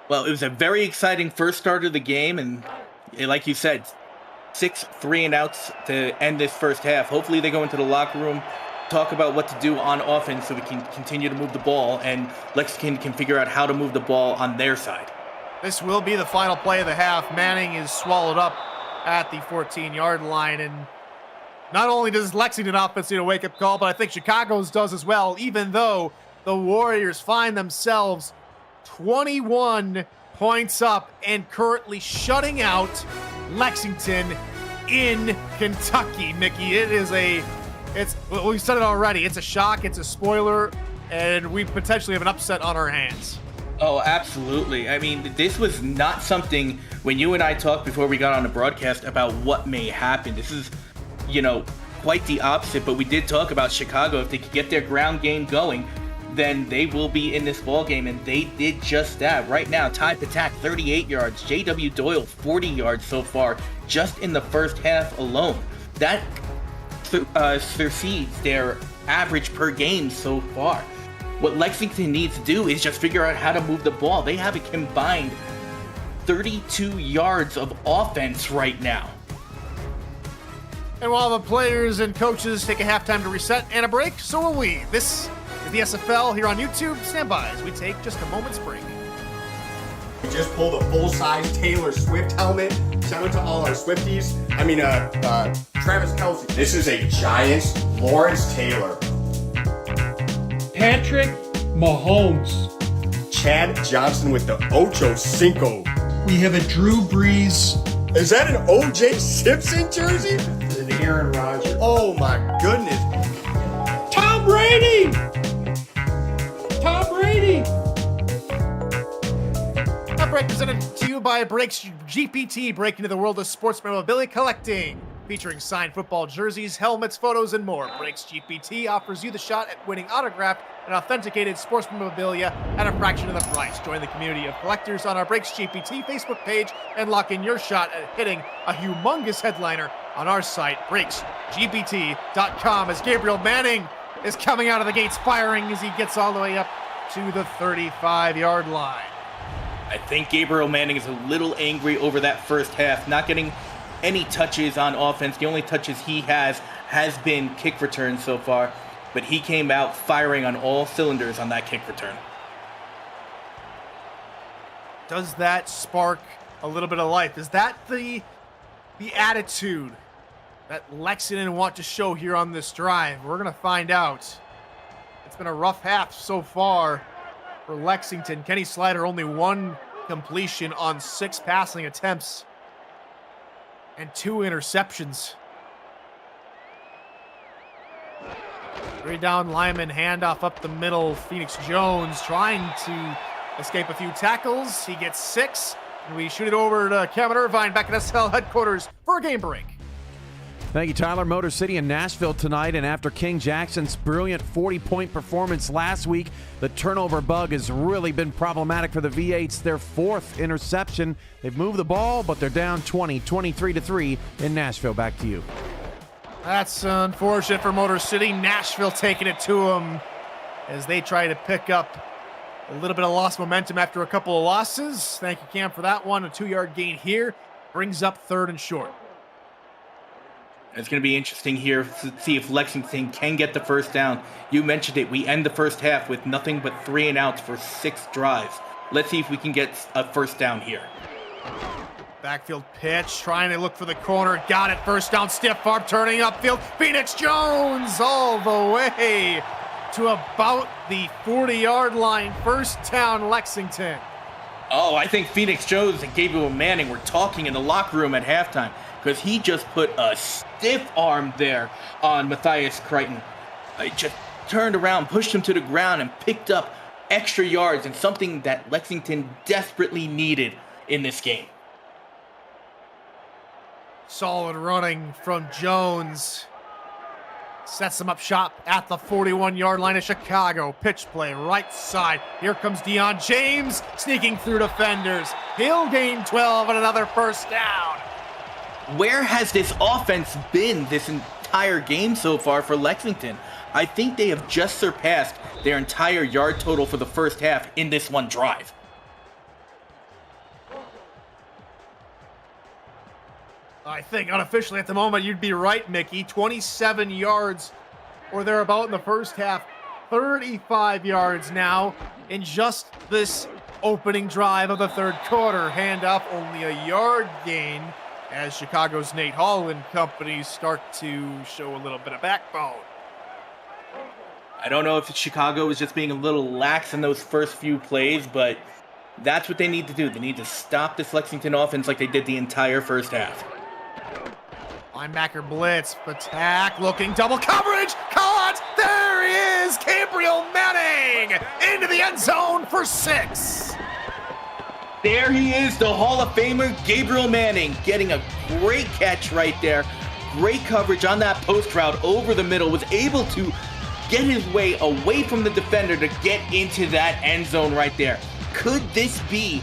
Well, it was a very exciting first start of the game, and like you said, 6 3 and outs to end this first half. Hopefully they go into the locker room, talk about what to do on offense so we can continue to move the ball, and Lexington can figure out how to move the ball on their side. This will be the final play of the half. Manning is swallowed up at the 14-yard line, and not only does Lexington offense need a wake-up call, but I think Chicago's does as well, even though the Warriors find themselves 21 points up and currently shutting out Lexington in Kentucky, Mickey. We've said it already. It's a shock, it's a spoiler, and we potentially have an upset on our hands. Oh, absolutely. I mean, this was not something when you and I talked before we got on the broadcast about what may happen. This is, quite the opposite, but we did talk about Chicago. If they could get their ground game going, then they will be in this ball game, and they did just that. Right now, Ty Patak, 38 yards, J.W. Doyle, 40 yards so far, just in the first half alone. That supersedes their average per game so far. What Lexington needs to do is just figure out how to move the ball. They have a combined 32 yards of offense right now. And while the players and coaches take a halftime to reset and a break, so will we. This is the SFL here on YouTube. Stand by as we take just a moment's break. We just pulled a full-size Taylor Swift helmet. Shout out to all our Swifties. Travis Kelce. This is a Giants Lawrence Taylor. Patrick Mahomes. Chad Johnson with the Ocho Cinco. We have a Drew Brees. Is that an O.J. Simpson jersey? An Aaron Rodgers. Oh my goodness. Tom Brady! Tom Brady! A break presented to you by Breaks GPT, breaking into the world of sports memorabilia collecting. Featuring signed football jerseys, helmets, photos, and more. Breaks GPT offers you the shot at winning autographed and authenticated sports memorabilia at a fraction of the price. Join the community of collectors on our Breaks GPT Facebook page and lock in your shot at hitting a humongous headliner on our site, breaksgpt.com, as Gabriel Manning is coming out of the gates firing as he gets all the way up to the 35-yard line. I think Gabriel Manning is a little angry over that first half, not getting any touches on offense. The only touches he has been kick returns so far, but he came out firing on all cylinders on that kick return. Does that spark a little bit of life? Is that the attitude that Lexington want to show here on this drive? We're going to find out. It's been a rough half so far for Lexington. Kenny Slider only one completion on 6 passing attempts and 2 interceptions. 3 down lineman, handoff up the middle. Phoenix Jones trying to escape a few tackles. He gets 6, and we shoot it over to Kevin Irvine back at SFL headquarters for a game break. Thank you, Tyler. Motor City in Nashville tonight, and after King Jackson's brilliant 40-point performance last week, the turnover bug has really been problematic for the V8s. Their 4th interception. They've moved the ball, but they're down 23-3 in Nashville. Back to you. That's unfortunate for Motor City. Nashville taking it to them as they try to pick up a little bit of lost momentum after a couple of losses. Thank you, Cam, for that one. A 2-yard gain here brings up 3rd and short. It's going to be interesting here to see if Lexington can get the first down. You mentioned it. We end the first half with nothing but 3 and outs for 6 drives. Let's see if we can get a first down here. Backfield pitch, trying to look for the corner. Got it. First down, stiff arm, turning upfield. Phoenix Jones all the way to about the 40-yard line. First down, Lexington. Oh, I think Phoenix Jones and Gabriel Manning were talking in the locker room at halftime, because he just put a stiff arm there on Matthias Crichton. He just turned around, pushed him to the ground, and picked up extra yards, and something that Lexington desperately needed in this game. Solid running from Jones. Sets him up shop at the 41-yard line of Chicago. Pitch play, right side. Here comes Deion James, sneaking through defenders. He'll gain 12 and another first down. Where has this offense been this entire game so far for Lexington? I think they have just surpassed their entire yard total for the first half in this one drive. I think unofficially at the moment you'd be right, Mickey. 27 yards or thereabout in the first half. 35 yards now in just this opening drive of the third quarter. Handoff, only a yard gain as Chicago's Nate Hall and company start to show a little bit of backbone. I don't know if Chicago is just being a little lax in those first few plays, but That's what they need to do. They need to stop this Lexington offense like they did the entire first half. Linebacker blitz, attack, looking, double coverage, caught, there he is, Gabriel Manning, into the end zone for 6. There he is, the Hall of Famer, Gabriel Manning, getting a great catch right there. Great coverage on that post route over the middle, was able to get his way away from the defender to get into that end zone right there. Could this be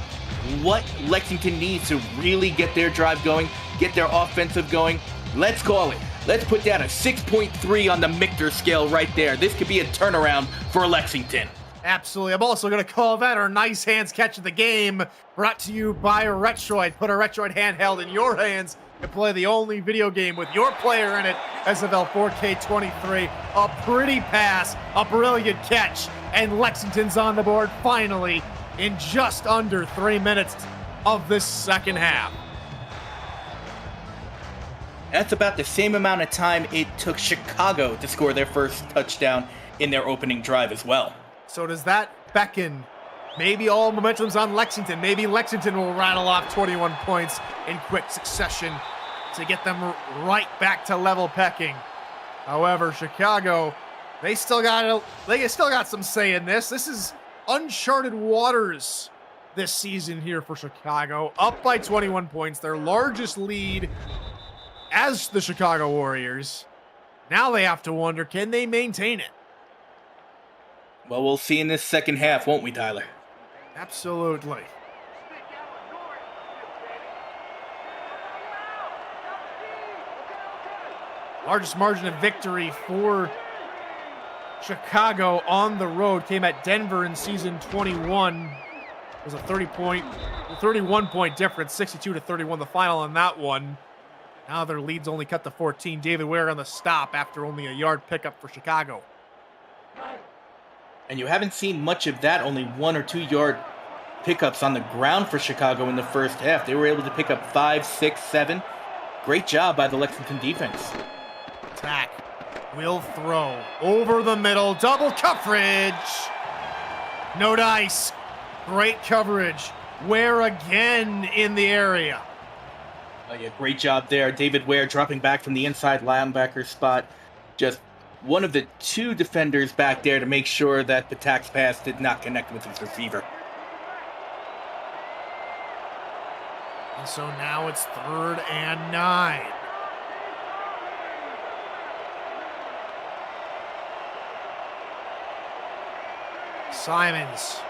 what Lexington needs to really get their drive going, get their offensive going? Let's call it. Let's put that a 6.3 on the Michter scale right there. This could be a turnaround for Lexington. Absolutely. I'm also going to call that our nice hands catch of the game, brought to you by Retroid. Put a Retroid handheld in your hands and play the only video game with your player in it, SFL 4K23. A pretty pass, a brilliant catch, and Lexington's on the board finally in just under 3 minutes of this second half. That's about the same amount of time it took Chicago to score their first touchdown in their opening drive as well. So does that beckon? Maybe all momentum's on Lexington. Maybe Lexington will rattle off 21 points in quick succession to get them right back to level pecking. However, Chicago, they still got some say in this. This is uncharted waters this season here for Chicago. Up by 21 points, their largest lead as the Chicago Warriors. Now they have to wonder, can they maintain it? Well, we'll see in this second half, won't we, Tyler? Absolutely. Largest margin of victory for Chicago on the road came at Denver in season 21. It was a 31-point difference, 62-31 the final on that one. Now their lead's only cut to 14. David Ware on the stop after only a yard pickup for Chicago. And you haven't seen much of that, only 1 or 2 yard pickups on the ground for Chicago in the first half. They were able to pick up 5, 6, 7. Great job by the Lexington defense. Attack, will throw, over the middle, double coverage. No dice, great coverage. Ware again in the area. Oh yeah, great job there. David Ware dropping back from the inside linebacker spot. Just one of the 2 defenders back there to make sure that the tax pass did not connect with his receiver. And so now it's 3rd and 9. Simons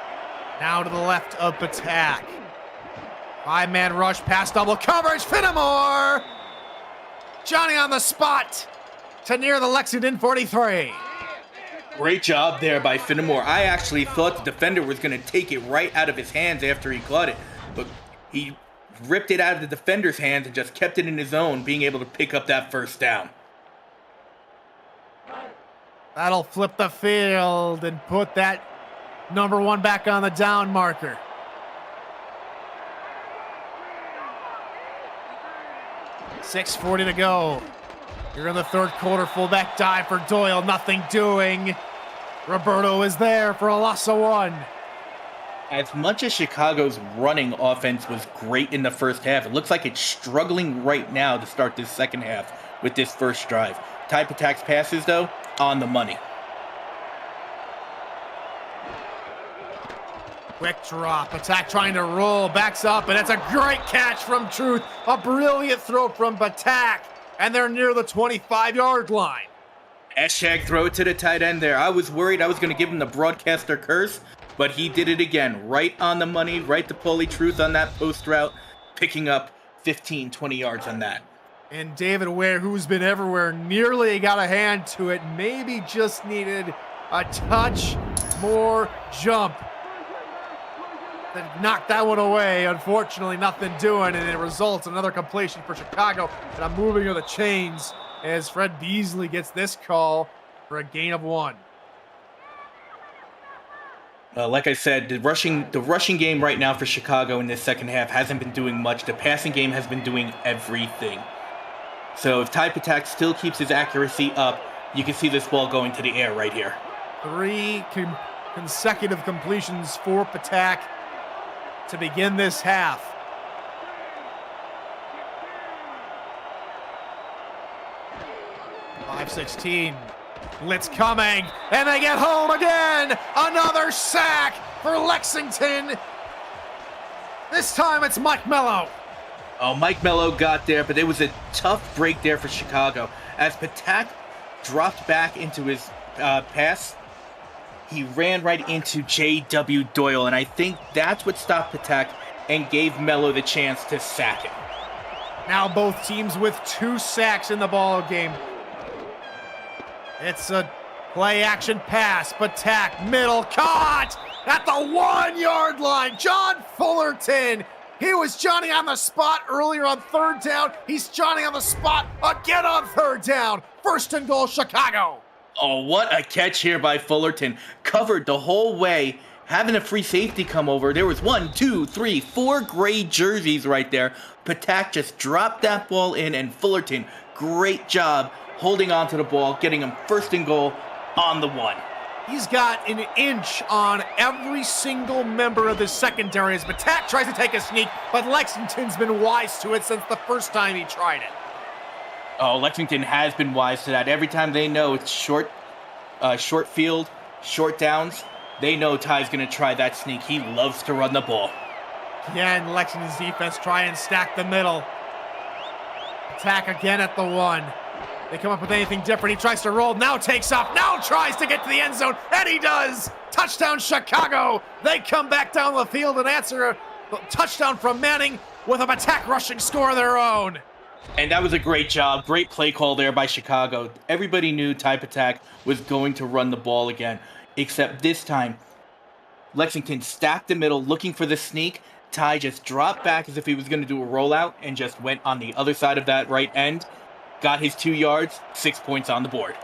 now to the left of attack. 5-man rush, pass double coverage, Finnemore! Johnny on the spot to near the Lexington 43. Great job there by Finnemore. I actually thought the defender was going to take it right out of his hands after he caught it, but he ripped it out of the defender's hands and just kept it in his own, being able to pick up that first down. That'll flip the field and put that number 1 back on the down marker. .640 to go. You're in the 3rd quarter. Fullback dive for Doyle. Nothing doing. Roberto is there for a loss of 1. As much as Chicago's running offense was great in the first half, it looks like it's struggling right now to start this second half with this first drive. Type attacks passes, though, on the money. Quick drop, attack trying to roll, backs up, and it's a great catch from Truth. A brilliant throw from Batak, and they're near the 25-yard line. Hashtag throw it to the tight end there. I was worried I was going to give him the broadcaster curse, but he did it again. Right on the money, right to Paulie Truth on that post route, picking up 15, 20 yards on that. And David Ware, who's been everywhere, nearly got a hand to it. Maybe just needed a touch more jump. That knocked that one away. Unfortunately, nothing doing, and it results in another completion for Chicago and a moving of the chains as Fred Beasley gets this call for a gain of 1. Like I said, the rushing game right now for Chicago in this second half hasn't been doing much. The passing game has been doing everything. So if Type Attack still keeps his accuracy up, you can see this ball going to the air right here. 3 consecutive completions for Patak. to begin this half. .516. Blitz coming, and they get home again. Another sack for Lexington. This time it's Mike Mello. Oh, Mike Mello got there, but it was a tough break there for Chicago. As Patak dropped back into his pass, he ran right into J.W. Doyle, and I think that's what stopped Patak and gave Mello the chance to sack him. Now both teams with 2 sacks in the ball game. It's a play-action pass. Patak, middle, caught at the 1-yard line. John Fullerton. He was Johnny on the spot earlier on 3rd down. He's Johnny on the spot again on 3rd down. 1st and goal, Chicago. Oh, what a catch here by Fullerton. Covered the whole way, having a free safety come over. There was 1, 2, 3, 4 gray jerseys right there. Patak just dropped that ball in, and Fullerton, great job holding on to the ball, getting him 1st and goal on the 1. He's got an inch on every single member of the secondary as Patak tries to take a sneak, but Lexington's been wise to it since the first time he tried it. Oh, Lexington has been wise to that. Every time they know it's short field, short downs, they know Ty's going to try that sneak. He loves to run the ball. Again, Lexington's defense try and stack the middle. Attack again at the 1. They come up with anything different. He tries to roll, now takes off, now tries to get to the end zone, and he does! Touchdown, Chicago! They come back down the field and answer a touchdown from Manning with a Patak rushing score of their own. And that was a great job. Great play call there by Chicago. Everybody knew Ty Patak was going to run the ball again, except this time, Lexington stacked the middle looking for the sneak. Ty just dropped back as if he was going to do a rollout and just went on the other side of that right end. Got his 2 yards, 6 points on the board.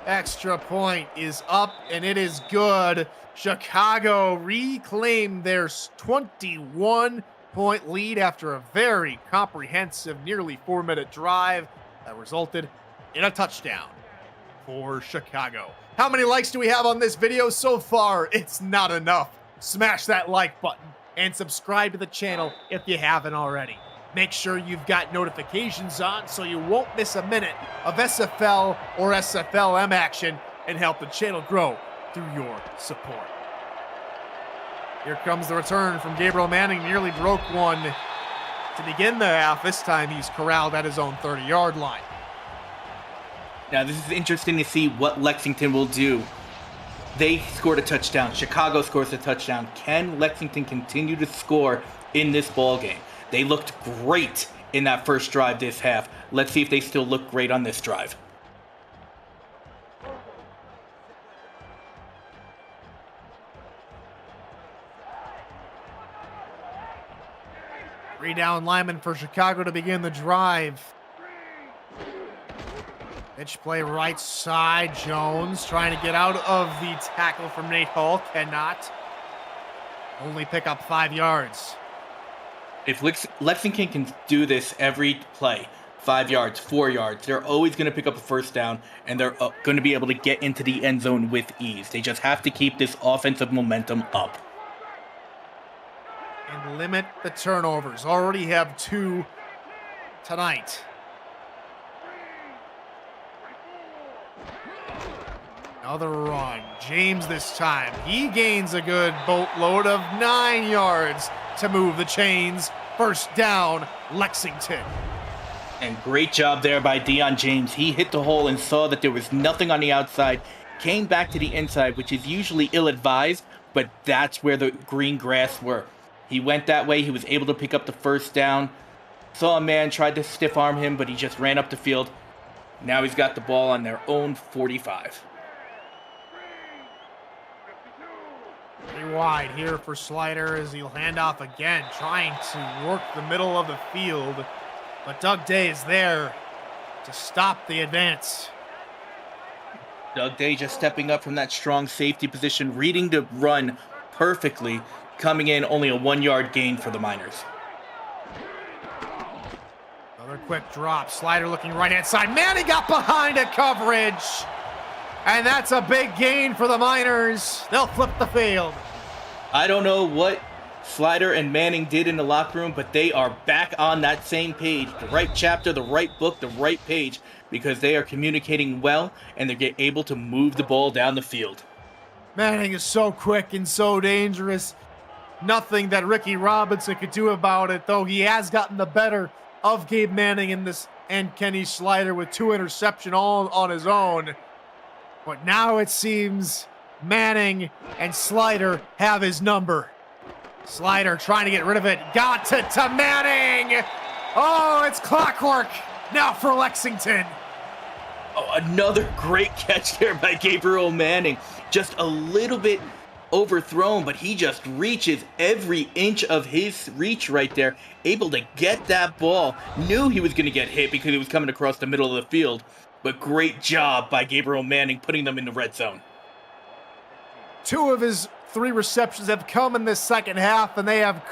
Extra point is up, and it is good. Chicago reclaimed their 21-point lead after a very comprehensive, nearly 4-minute drive that resulted in a touchdown for Chicago. How many likes do we have on this video so far? It's not enough. Smash that like button and subscribe to the channel if you haven't already. Make sure you've got notifications on so you won't miss a minute of SFL or SFLM action and help the channel grow through your support. Here comes the return from Gabriel Manning, nearly broke one to begin the half. This time he's corralled at his own 30-yard line. Now this is interesting to see what Lexington will do. They scored a touchdown. Chicago scores a touchdown. Can Lexington continue to score in this ball game? They looked great in that first drive this half. Let's see if they still look great on this drive. Three down lineman for Chicago to begin the drive. Pitch play right side. Jones trying to get out of the tackle from Nate Hall. Cannot. Only pick up 5 yards. If Lexington can do this every play, 5 yards, 4 yards, they're always going to pick up a 1st down, and they're going to be able to get into the end zone with ease. They just have to keep this offensive momentum up. And limit the turnovers. Already have 2 tonight. Another run. James this time. He gains a good boatload of 9 yards to move the chains. 1st down, Lexington. And great job there by Deion James. He hit the hole and saw that there was nothing on the outside. Came back to the inside, which is usually ill-advised, but that's where the green grass were. He went that way. He was able to pick up the 1st down. Saw a man, tried to stiff arm him, but he just ran up the field. Now he's got the ball on their own 45. Pretty wide here for Slider as he'll hand off again, trying to work the middle of the field. But Doug Day is there to stop the advance. Doug Day just stepping up from that strong safety position, reading the run perfectly, coming in only a 1-yard gain for the Miners. Another quick drop. Slider looking right-hand side. Manning got behind a coverage. And that's a big gain for the Miners. They'll flip the field. I don't know what Slider and Manning did in the locker room, but they are back on that same page. The right chapter, the right book, the right page, because they are communicating well and they're able to move the ball down the field. Manning is so quick and so dangerous. Nothing that Ricky Robinson could do about it, though he has gotten the better of Gabe Manning in this and Kenny Slider with 2 interceptions all on his own. But now it seems Manning and Slider have his number. Slider trying to get rid of it. Got it to Manning. Oh, it's clockwork now for Lexington. Oh, another great catch there by Gabriel Manning. Just a little bit overthrown, but he just reaches every inch of his reach right there, able to get that ball. Knew he was going to get hit because he was coming across the middle of the field, but great job by Gabriel Manning putting them in the red zone. 2 of his 3 receptions have come in this second half, and they have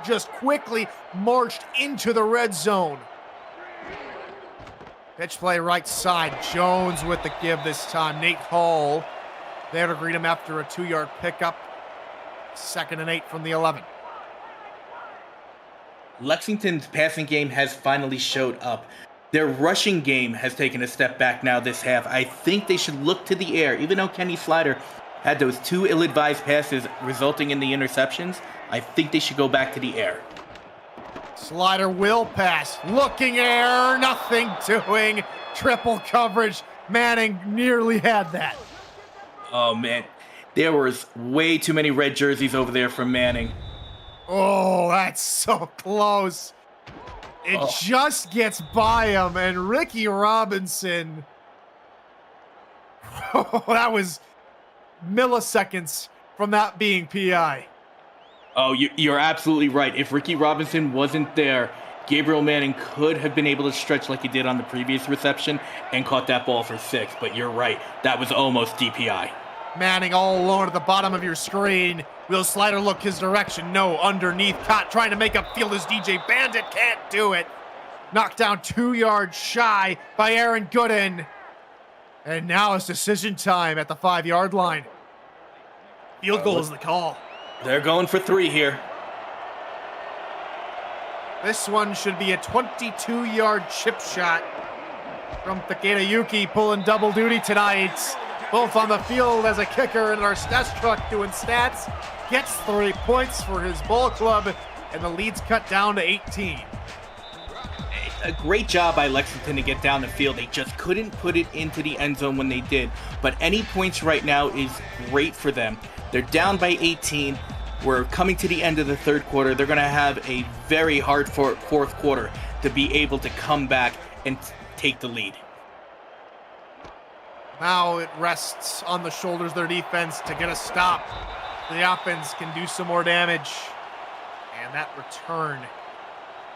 just quickly marched into the red zone. Pitch play right side. Jones with the give this time. Nate Hall there to greet him after a 2-yard pickup. 2nd and 8 from the 11. Lexington's passing game has finally showed up. Their rushing game has taken a step back now this half. I think they should look to the air. Even though Kenny Slider had those 2 ill-advised passes resulting in the interceptions, I think they should go back to the air. Slider will pass. Looking air. Nothing doing. Triple coverage. Manning nearly had that. Oh, man. There was way too many red jerseys over there from Manning. Oh, that's so close. It just gets by him, and Ricky Robinson. Oh, that was milliseconds from that being PI. Oh, you're absolutely right. If Ricky Robinson wasn't there, Gabriel Manning could have been able to stretch like he did on the previous reception and caught that ball for 6. But you're right. That was almost DPI. Manning all alone at the bottom of your screen. Will Slider look his direction? No, underneath. Caught trying to make a field as DJ Bandit can't do it. Knocked down 2 yards shy by Aaron Gooden. And now it's decision time at the 5-yard line. Field goal is the call. They're going for 3 here. This one should be a 22-yard chip shot from Takeda Yuki, pulling double duty tonight. Both on the field as a kicker and our stats truck doing stats. Gets 3 points for his ball club, and the lead's cut down to 18. A great job by Lexington to get down the field. They just couldn't put it into the end zone when they did. But any points right now is great for them. They're down by 18. We're coming to the end of the 3rd quarter. They're going to have a very hard 4th quarter to be able to come back and take the lead. Now it rests on the shoulders of their defense to get a stop. The offense can do some more damage. And that return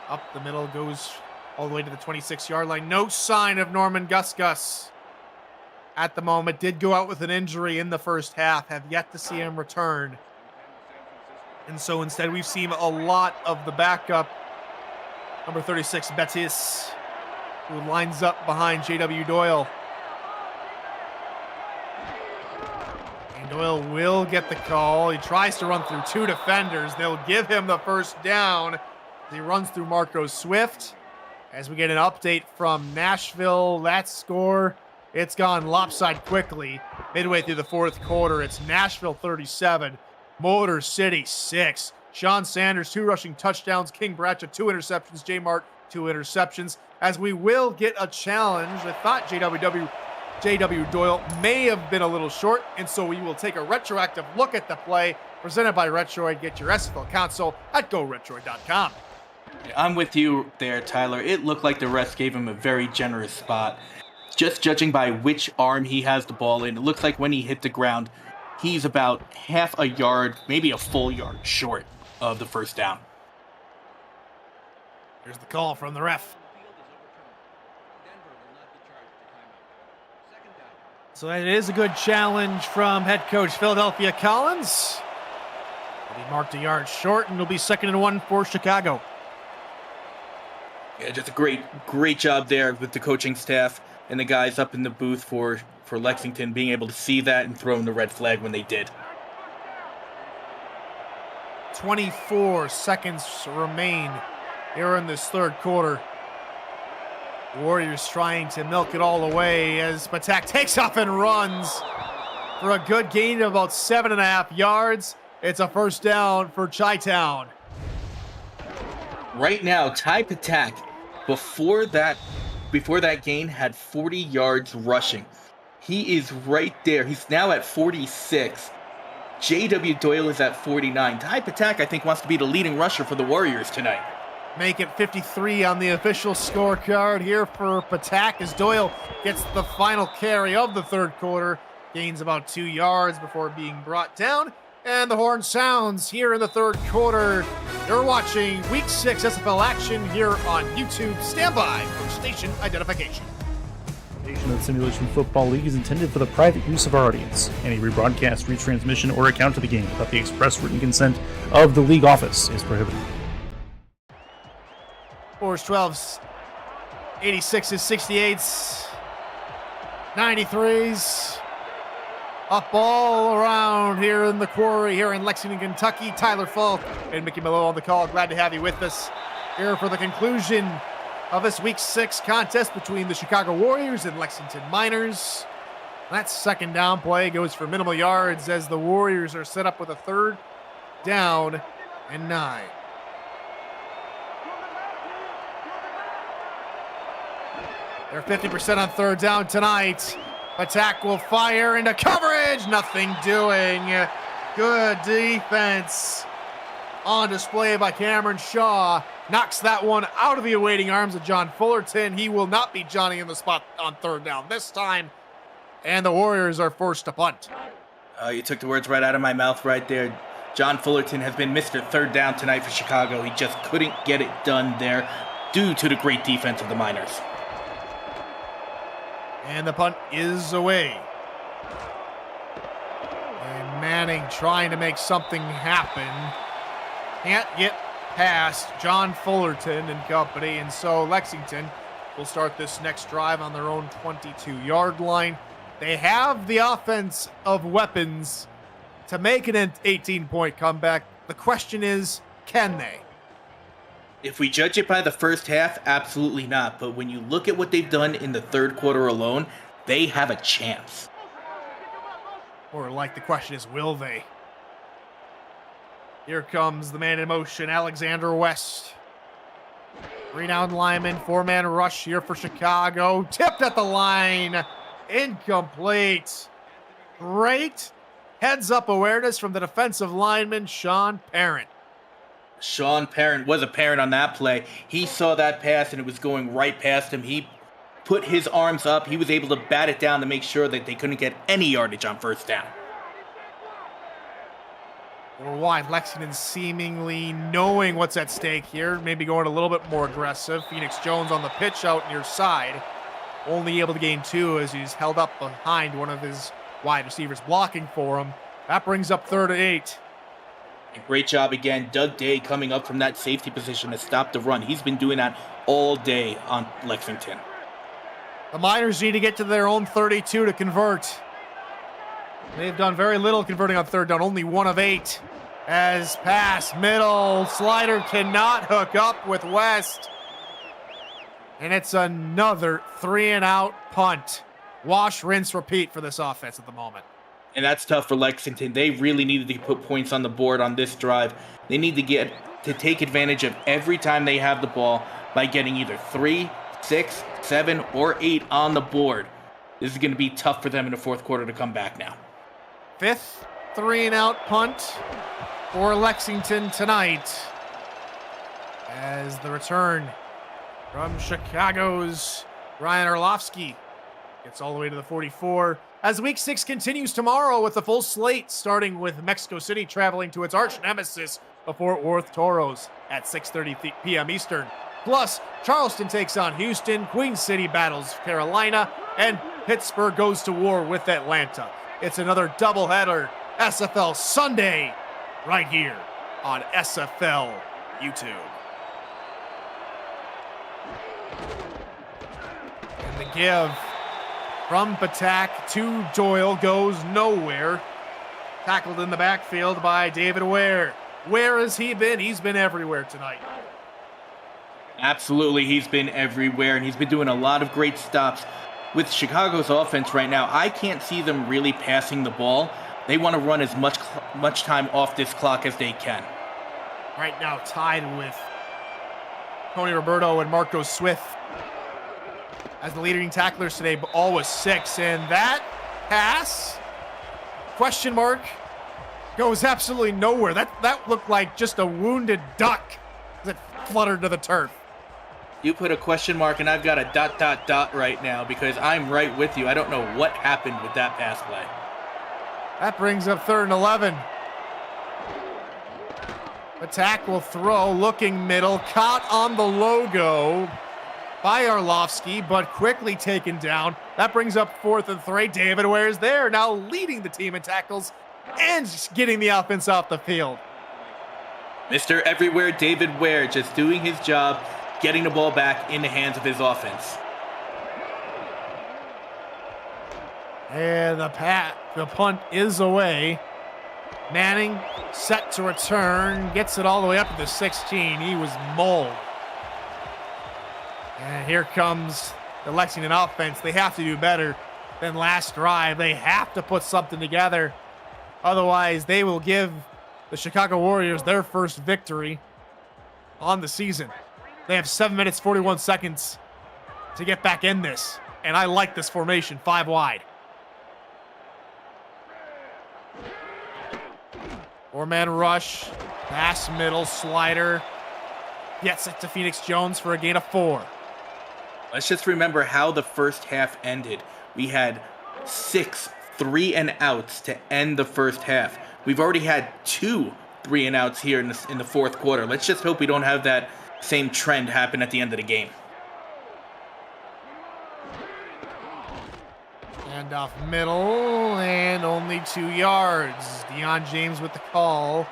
up the middle goes all the way to the 26-yard line. No sign of Norman Gusgus at the moment. Did go out with an injury in the first half. Have yet to see him return. And so instead we've seen a lot of the backup. Number 36, Betis, who lines up behind J.W. Doyle. And Doyle will get the call. He tries to run through 2 defenders. They'll give him the first down. He runs through Marco Swift. As we get an update from Nashville, that score, it's gone lopsided quickly. Midway through the 4th quarter, it's Nashville 37, Motor City 6. Sean Sanders, 2 rushing touchdowns. King Bradshaw, 2 interceptions. J. Mart, 2 interceptions. As we will get a challenge. I thought J.W. Doyle may have been a little short, and so we will take a retroactive look at the play presented by Retroid. Get your SFL console at GoRetroid.com. I'm with you there, Tyler. It looked like the refs gave him a very generous spot. Just judging by which arm he has the ball in, it looks like when he hit the ground, he's about half a yard, maybe a full yard short of the first down. Here's the call from the ref. So that is a good challenge from head coach Philadelphia Collins. He'll be marked a yard short, and it'll be 2nd and 1 for Chicago. Yeah, just a great job there with the coaching staff and the guys up in the booth for Lexington being able to see that and throw in the red flag when they did. 24 seconds remain here in this third quarter. Warriors trying to milk it all away as Patak takes off and runs for a good gain of about 7.5 yards. It's a first down for Chi-Town. Right now, Ty Patak, before that gain, had 40 yards rushing. He is right there. He's now at 46. J.W. Doyle is at 49. Ty Patak, I think, wants to be the leading rusher for the Warriors tonight. Make it 53 on the official scorecard here for Patak as Doyle gets the final carry of the third quarter. Gains about 2 yards before being brought down. And the horn sounds here in the third quarter. You're watching Week 6 SFL action here on YouTube. Stand by for station identification. The Simulation Football League is intended for the private use of our audience. Any rebroadcast, retransmission, or account of the game without the express written consent of the league office is prohibited. 4s, 12s, 86s, 68s, 93s. Up all around here in the quarry here in Lexington, Kentucky. Tyler Falk and Mickey Malone on the call. Glad to have you with us here for the conclusion of this Week 6 contest between the Chicago Warriors and Lexington Miners. That second down play goes for minimal yards as the Warriors are set up with a third down and 9. They're 50% on third down tonight. Attack will fire into coverage. Nothing doing. Good defense on display by Cameron Shaw. Knocks that one out of the awaiting arms of John Fullerton. He will not be Johnny in the spot on third down this time. And the Warriors are forced to punt. You took the words right out of my mouth right there. John Fullerton has been Mr. Third Down tonight for Chicago. He just couldn't get it done there due to the great defense of the Miners. And the punt is away. And Manning trying to make something happen. Can't get past John Fullerton and company. And so Lexington will start this next drive on their own 22-yard line. They have the offense of weapons to make an 18-point comeback. The question is, can they? If we judge it by the first half, absolutely not. But when you look at what they've done in the third quarter alone, they have a chance. Or like the question is, will they? Here comes the man in motion, Alexander West. 3-down lineman, 4-man rush here for Chicago. Tipped at the line. Incomplete. Great heads-up awareness from the defensive lineman, Sean Parent. Sean Parent was a parent on that play. He saw that pass and it was going right past him. He put his arms up. He was able to bat it down to make sure that they couldn't get any yardage on first down. Or wide, Lexington seemingly knowing what's at stake here, maybe going a little bit more aggressive. Phoenix Jones on the pitch out near side. Only able to gain 2 as he's held up behind one of his wide receivers blocking for him. That brings up 3rd and 8. Great job again. Doug Day coming up from that safety position to stop the run. He's been doing that all day on Lexington. The Miners need to get to their own 32 to convert. They've done very little converting on third down, only 1 of 8. As pass, middle, slider cannot hook up with West. And it's another 3-and-out punt. Wash, rinse, repeat for this offense at the moment. And that's tough for Lexington. They really needed to put points on the board on this drive. They need to take advantage of every time they have the ball by getting either 3, 6, 7, or 8 on the board. This is going to be tough for them in the fourth quarter to come back now. 5th 3-and-out punt for Lexington tonight. As the return from Chicago's Ryan Orlovsky gets all the way to the 44. As Week 6 continues tomorrow with a full slate, starting with Mexico City traveling to its arch nemesis, the Fort Worth Toros, at 6:30 p.m. Eastern. Plus, Charleston takes on Houston, Queen City battles Carolina, and Pittsburgh goes to war with Atlanta. It's another doubleheader, SFL Sunday, right here on SFL YouTube. And the give from Patak to Doyle goes nowhere. Tackled in the backfield by David Ware. Where has he been? He's been everywhere tonight. Absolutely, he's been everywhere, and he's been doing a lot of great stops. With Chicago's offense right now, I can't see them really passing the ball. They want to run as much time off this clock as they can. Right now tied with Tony Roberto and Marco Swift as the leading tacklers today, but all with 6. And that pass, question mark, goes absolutely nowhere. That looked like just a wounded duck as it fluttered to the turf. You put a question mark, and I've got a ... right now because I'm right with you. I don't know what happened with that pass play. That brings up 3rd and 11. Attack will throw, looking middle, caught on the logo by Arlovsky, but quickly taken down. That brings up 4th and 3. David Ware's there, now leading the team in tackles and getting the offense off the field. Mr. Everywhere David Ware just doing his job, getting the ball back in the hands of his offense. And the punt is away. Manning set to return, gets it all the way up to the 16. He was mauled. And here comes the Lexington offense. They have to do better than last drive. They have to put something together. Otherwise, they will give the Chicago Warriors their first victory on the season. They have 7 minutes, 41 seconds to get back in this. And I like this formation, 5 wide. 4-man rush, pass middle, slider. Gets it to Phoenix Jones for a gain of 4. Let's just remember how the first half ended. We had 6 3-and-outs to end the first half. We've already had 2 3-and-outs here in the fourth quarter. Let's just hope we don't have that same trend happen at the end of the game. And off middle, and only 2 yards. Deion James with the call.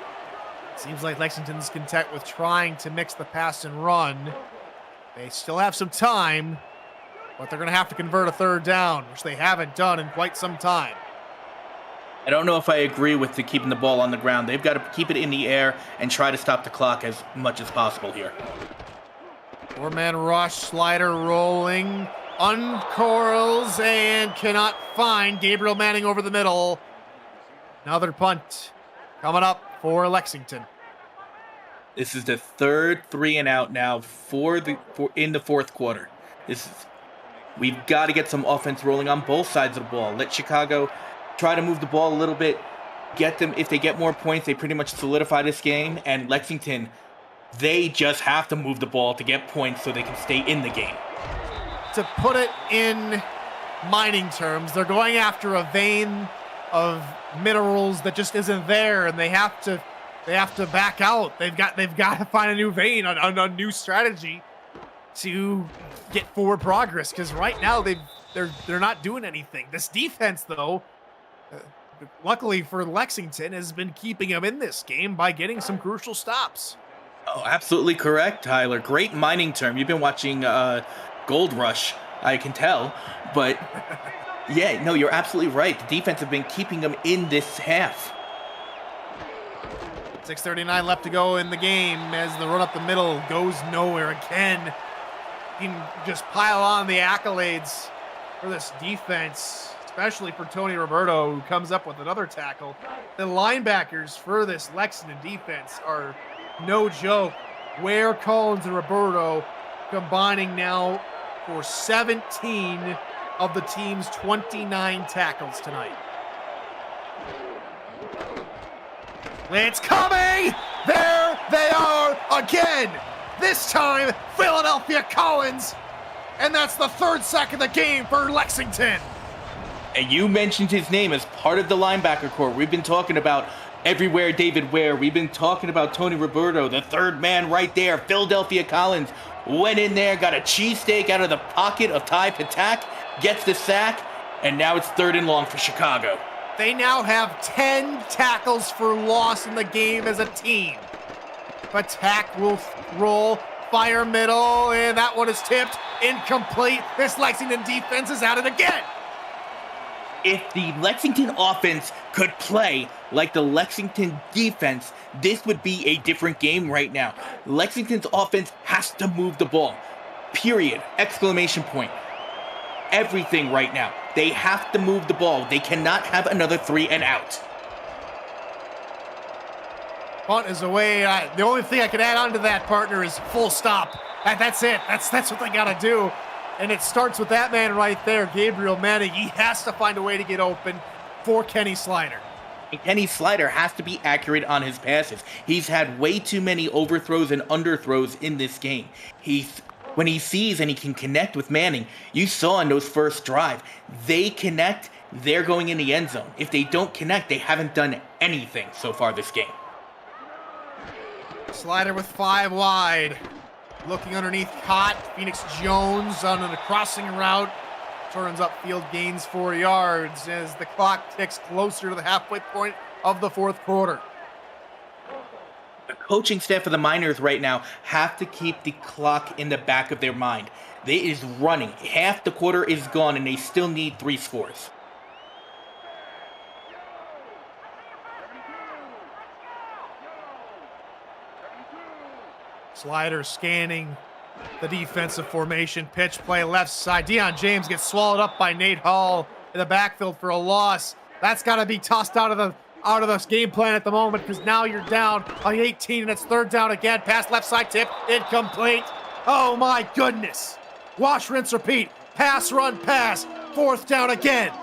Seems like Lexington's content with trying to mix the pass and run. They still have some time, but they're going to have to convert a 3rd down, which they haven't done in quite some time. I don't know if I agree with keeping the ball on the ground. They've got to keep it in the air and try to stop the clock as much as possible here. 4-man rush, slider rolling, uncurls, and cannot find Gabriel Manning over the middle. Another punt coming up for Lexington. This is the 3rd 3-and-out now in the fourth quarter. We've got to get some offense rolling on both sides of the ball. Let Chicago try to move the ball a little bit. Get them, if they get more points, they pretty much solidify this game. And Lexington, they just have to move the ball to get points so they can stay in the game. To put it in mining terms, they're going after a vein of minerals that just isn't there, and they have to back out. They've got to find a new vein, a new strategy to get forward progress, because right now they're not doing anything. This defense, though, luckily for Lexington, has been keeping them in this game by getting some crucial stops. Oh, absolutely correct, Tyler. Great mining term. You've been watching Gold Rush, I can tell, but yeah, no, you're absolutely right. The defense have been keeping them in this half. 6:39 left to go in the game as the run up the middle goes nowhere again. You can just pile on the accolades for this defense, especially for Tony Roberto, who comes up with another tackle. The linebackers for this Lexington defense are no joke. Ware, Collins, and Roberto combining now for 17 of the team's 29 tackles tonight. It's coming! There they are again! This time, Philadelphia Collins! And that's the 3rd sack of the game for Lexington! And you mentioned his name as part of the linebacker core. We've been talking about Everywhere David Ware. We've been talking about Tony Roberto, the 3rd man right there. Philadelphia Collins went in there, got a cheesesteak out of the pocket of Ty Patak, gets the sack, and now it's 3rd and long for Chicago. They now have 10 tackles for loss in the game as a team. Patak will roll, fire middle, and that one is tipped, incomplete. This Lexington defense is at it again. If the Lexington offense could play like the Lexington defense, this would be a different game right now. Lexington's offense has to move the ball. Period. Exclamation point. Everything right now. They have to move the ball. They cannot have another 3 and out. Punt is away. The only thing I could add on to that, partner, is full stop. That's it. That's what they got to do. And it starts with that man right there, Gabriel Manning. He has to find a way to get open for Kenny Slider. Kenny Slider has to be accurate on his passes. He's had way too many overthrows and underthrows in this game. When he sees and he can connect with Manning, you saw in those first drive, they connect, they're going in the end zone. If they don't connect, they haven't done anything so far this game. Slider with 5 wide. Looking underneath, caught. Phoenix Jones on a crossing route. Turns upfield, gains 4 yards as the clock ticks closer to the halfway point of the fourth quarter. The coaching staff of the Miners right now have to keep the clock in the back of their mind. It is running. Half the quarter is gone, and they still need 3 scores. Slider scanning the defensive formation. Pitch play left side. Deion James gets swallowed up by Nate Hall in the backfield for a loss. That's got to be tossed out of the game plan at the moment, because now you're down on 18 and it's third down again. Pass left side tip, incomplete. Oh my goodness. Wash, rinse, repeat. Pass, run, pass. Fourth down again.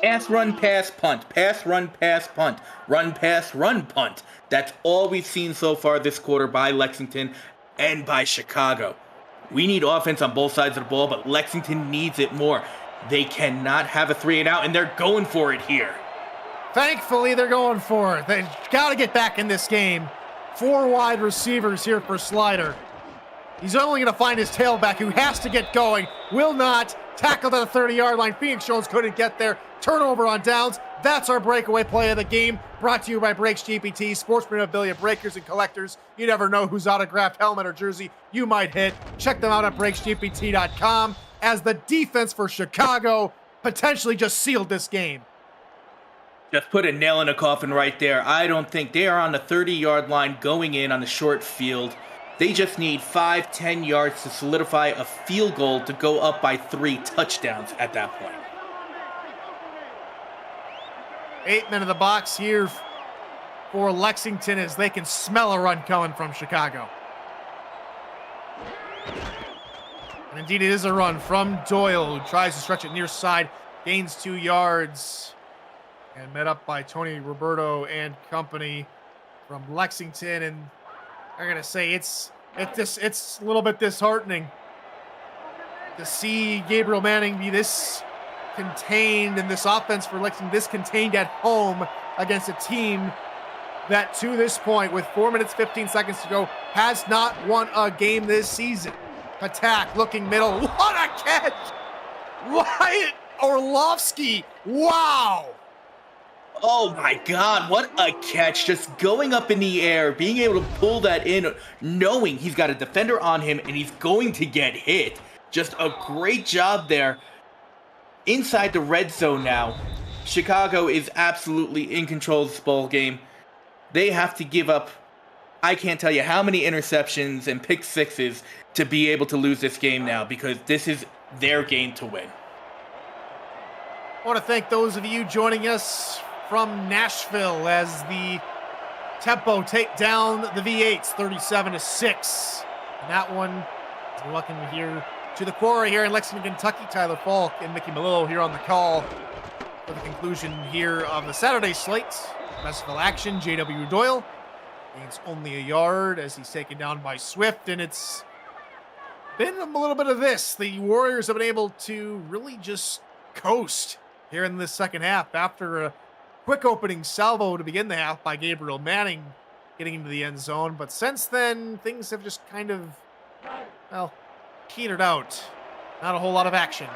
Pass, run, pass, punt. Pass, run, pass, punt. Run, pass, run, punt. That's all we've seen so far this quarter by Lexington and by Chicago. We need offense on both sides of the ball, but Lexington needs it more. They cannot have a 3 and out, and they're going for it here. Thankfully, they're going for it. They've got to get back in this game. 4 wide receivers here for Slider. He's only going to find his tailback, who has to get going. Will not. Tackled at the 30-yard line. Phoenix Jones couldn't get there. Turnover on downs. That's our breakaway play of the game. Brought to you by Breaks GPT, sports memorabilia breakers and collectors. You never know whose autographed helmet or jersey you might hit. Check them out at breaksgpt.com, as the defense for Chicago potentially just sealed this game. Just put a nail in a coffin right there. I don't think they are on the 30-yard line going in on the short field. They just need 5-10 yards to solidify a field goal to go up by 3 touchdowns at that point. 8 men in the box here for Lexington, as they can smell a run coming from Chicago. And indeed, it is a run from Doyle, who tries to stretch it near side, gains 2 yards, and met up by Tony Roberto and company from Lexington. And I'm going to say it's a little bit disheartening to see Gabriel Manning be this contained in this offense for Lexington, this contained at home against a team that to this point, with 4 minutes, 15 seconds to go, has not won a game this season. Attack, looking middle. What a catch! Wyatt Orlovsky. Wow! Oh my God, what a catch. Just going up in the air, being able to pull that in, knowing he's got a defender on him and he's going to get hit. Just a great job there. Inside the red zone now, Chicago is absolutely in control of this ball game. They have to give up, I can't tell you how many interceptions and pick sixes to be able to lose this game now, because this is their game to win. I want to thank those of you joining us from Nashville as the Tempo take down the V8s 37-6. And that one is welcome here to the quarry here in Lexington, Kentucky. Tyler Falk and Mickey Melillo here on the call for the conclusion here of the Saturday slate. SFL action, J.W. Doyle gains only a yard as he's taken down by Swift, and it's been a little bit of this. The Warriors have been able to really just coast here in this second half after a quick opening salvo to begin the half by Gabriel Manning getting into the end zone. But since then, things have just kind of, well, petered out. Not a whole lot of action.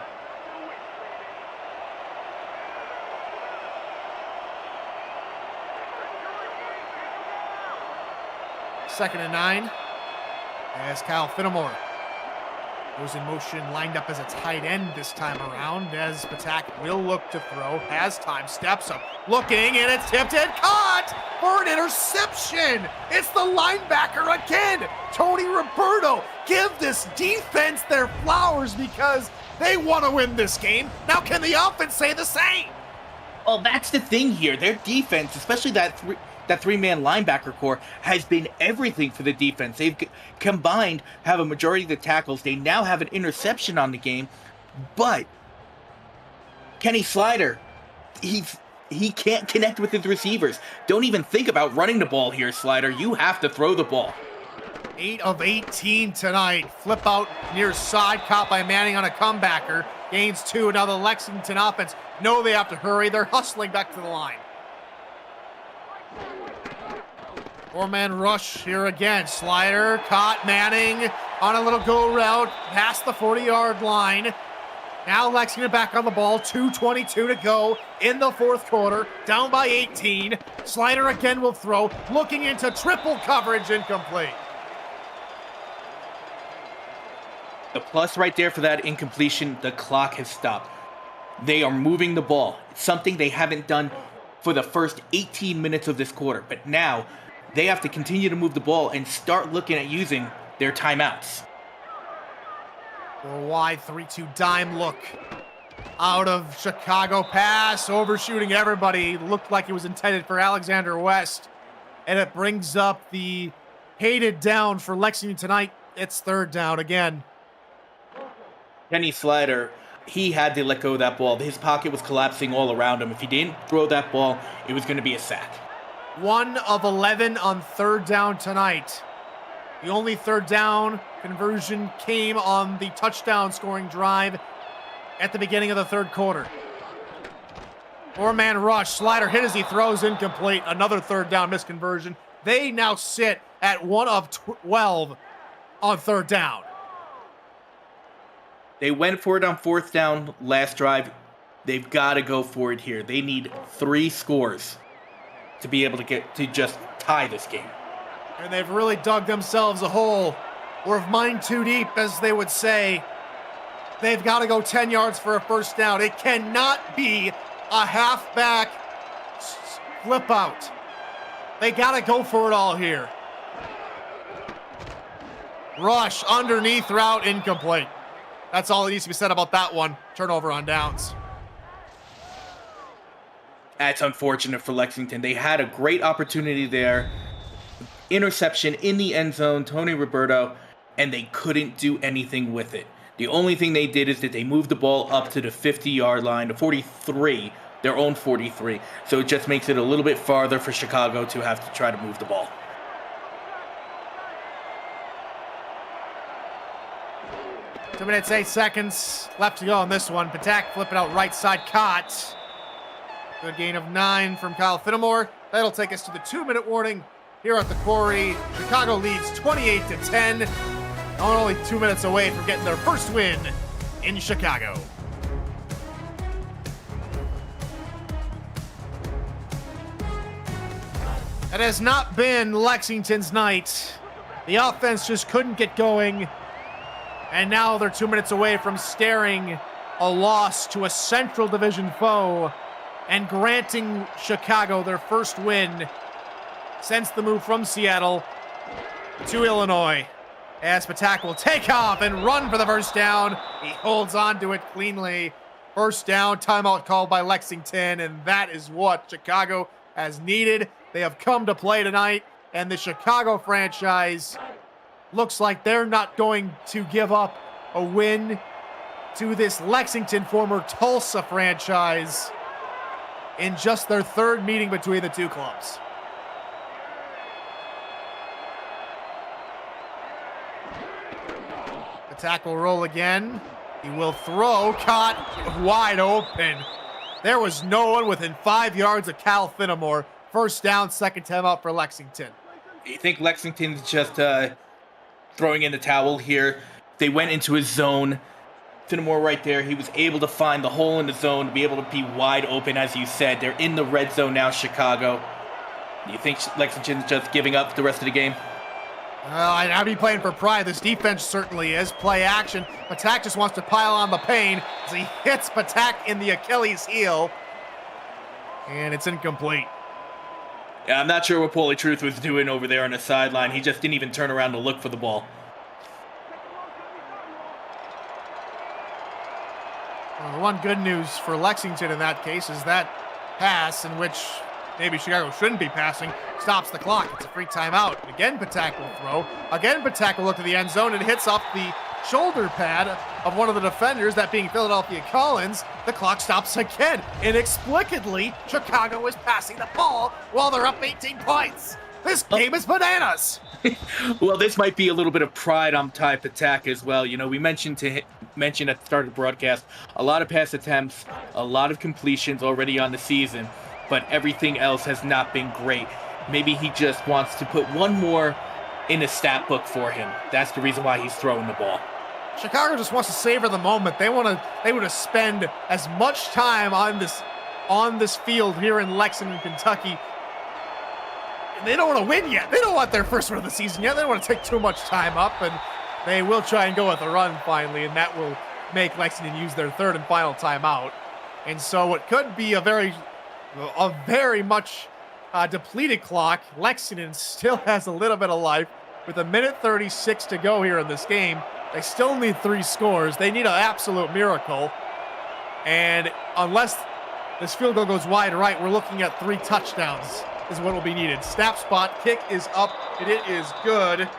Second and 9 as Kyle Finnemore Goes in motion, lined up as a tight end this time around, as Patak will look to throw, has time, steps up, looking, and it's tipped and caught for an interception. It's the linebacker again, Tony Roberto. Give this defense their flowers because they want to win this game. Now can the offense say the same? Well, that's the thing here. Their defense, especially that three-man linebacker core, has been everything for the defense. They've combined, have a majority of the tackles. They now have an interception on the game, but Kenny Slider, he can't connect with his receivers. Don't even think about running the ball here, Slider. You have to throw the ball. 8 of 18 tonight. Flip out near side, caught by Manning on a comebacker. Gains 2. Now the Lexington offense know they have to hurry. They're hustling back to the line. 4-man rush here again. Slider caught Manning on a little go route past the 40-yard line. Now Lexington back on the ball. 2:22 to go in the fourth quarter. Down by 18. Slider again will throw. Looking into triple coverage, incomplete. The plus right there for that incompletion, the clock has stopped. They are moving the ball. It's something they haven't done for the first 18 minutes of this quarter. But now they have to continue to move the ball and start looking at using their timeouts. For a wide 3-2 dime look out of Chicago, pass, overshooting everybody. Looked like it was intended for Alexander West. And it brings up the hated down for Lexington tonight. It's third down again. Kenny Slider, he had to let go of that ball. His pocket was collapsing all around him. If he didn't throw that ball, it was going to be a sack. 1 of 11 on third down tonight. The only third down conversion came on the touchdown scoring drive at the beginning of the third quarter. 4-man rush. Slider hit as he throws, incomplete. Another third down misconversion. They now sit at 1 of 12 on third down. They went for it on fourth down last drive. They've got to go for it here. They need 3 scores to be able to get to just tie this game. And they've really dug themselves a hole, or if mine too deep, as they would say. They've got to go 10 yards for a first down. It cannot be a halfback flip out. They got to go for it all here. Rush, underneath route, incomplete. That's all that needs to be said about that one. Turnover on downs. That's unfortunate for Lexington. They had a great opportunity there. Interception in the end zone, Tony Roberto, and they couldn't do anything with it. The only thing they did is that they moved the ball up to the 50-yard line, the 43, their own 43. So it just makes it a little bit farther for Chicago to have to try to move the ball. Two minutes, 8 seconds left to go on this one. Patak flipping out right side, caught. Good gain of 9 from Kyle Finnemore. That'll take us to the 2-minute warning here at the Quarry. Chicago leads 28-10. Only 2 minutes away from getting their first win in Chicago. It has not been Lexington's night. The offense just couldn't get going. And now they're 2 minutes away from staring a loss to a Central Division foe and granting Chicago their first win since the move from Seattle to Illinois. As Patak will take off and run for the first down. He holds on to it cleanly. First down, timeout called by Lexington, and that is what Chicago has needed. They have come to play tonight, and the Chicago franchise looks like they're not going to give up a win to this Lexington former Tulsa franchise in just their third meeting between the two clubs. The tackle roll again. He will throw, caught wide open. There was no one within 5 yards of Cal Finnemore. First down, second timeout for Lexington. You think Lexington's just throwing in the towel here? They went into his zone. Finnemore right there, he was able to find the hole in the zone to be able to be wide open, as you said. They're in the red zone now, Chicago. Do you think Lexington's just giving up the rest of the game? I'd be playing for pride. This defense certainly is. Play action. Patak just wants to pile on the pain as he hits Patak in the Achilles heel. And it's incomplete. Yeah, I'm not sure what Paulie Truth was doing over there on the sideline. He just didn't even turn around to look for the ball. Well, the one good news for Lexington in that case is that pass in which maybe Chicago shouldn't be passing stops the clock. It's a free timeout. Again, Patak will throw. Again, Patak will look to the end zone and hits off the shoulder pad of one of the defenders, that being Philadelphia Collins. The clock stops again. Inexplicably, Chicago is passing the ball while they're up 18 points. This game is bananas. Well, this might be a little bit of pride on Ty Patak as well. You know, we mentioned at the start of the broadcast, a lot of pass attempts, a lot of completions already on the season, but everything else has not been great. Maybe he just wants to put one more in a stat book for him. That's the reason why he's throwing the ball. Chicago just wants to savor the moment. They want to spend as much time on this field here in Lexington, Kentucky. And they don't want to win yet. They don't want their first win of the season yet. They don't want to take too much time up, and they will try and go with a run finally, and that will make Lexington use their third and final timeout. And so what could be a very much depleted clock, Lexington still has a little bit of life with 1:36 to go here in this game. They still need 3 scores. They need an absolute miracle. And unless this field goal goes wide right, we're looking at 3 touchdowns is what will be needed. Snap spot, kick is up, and it is good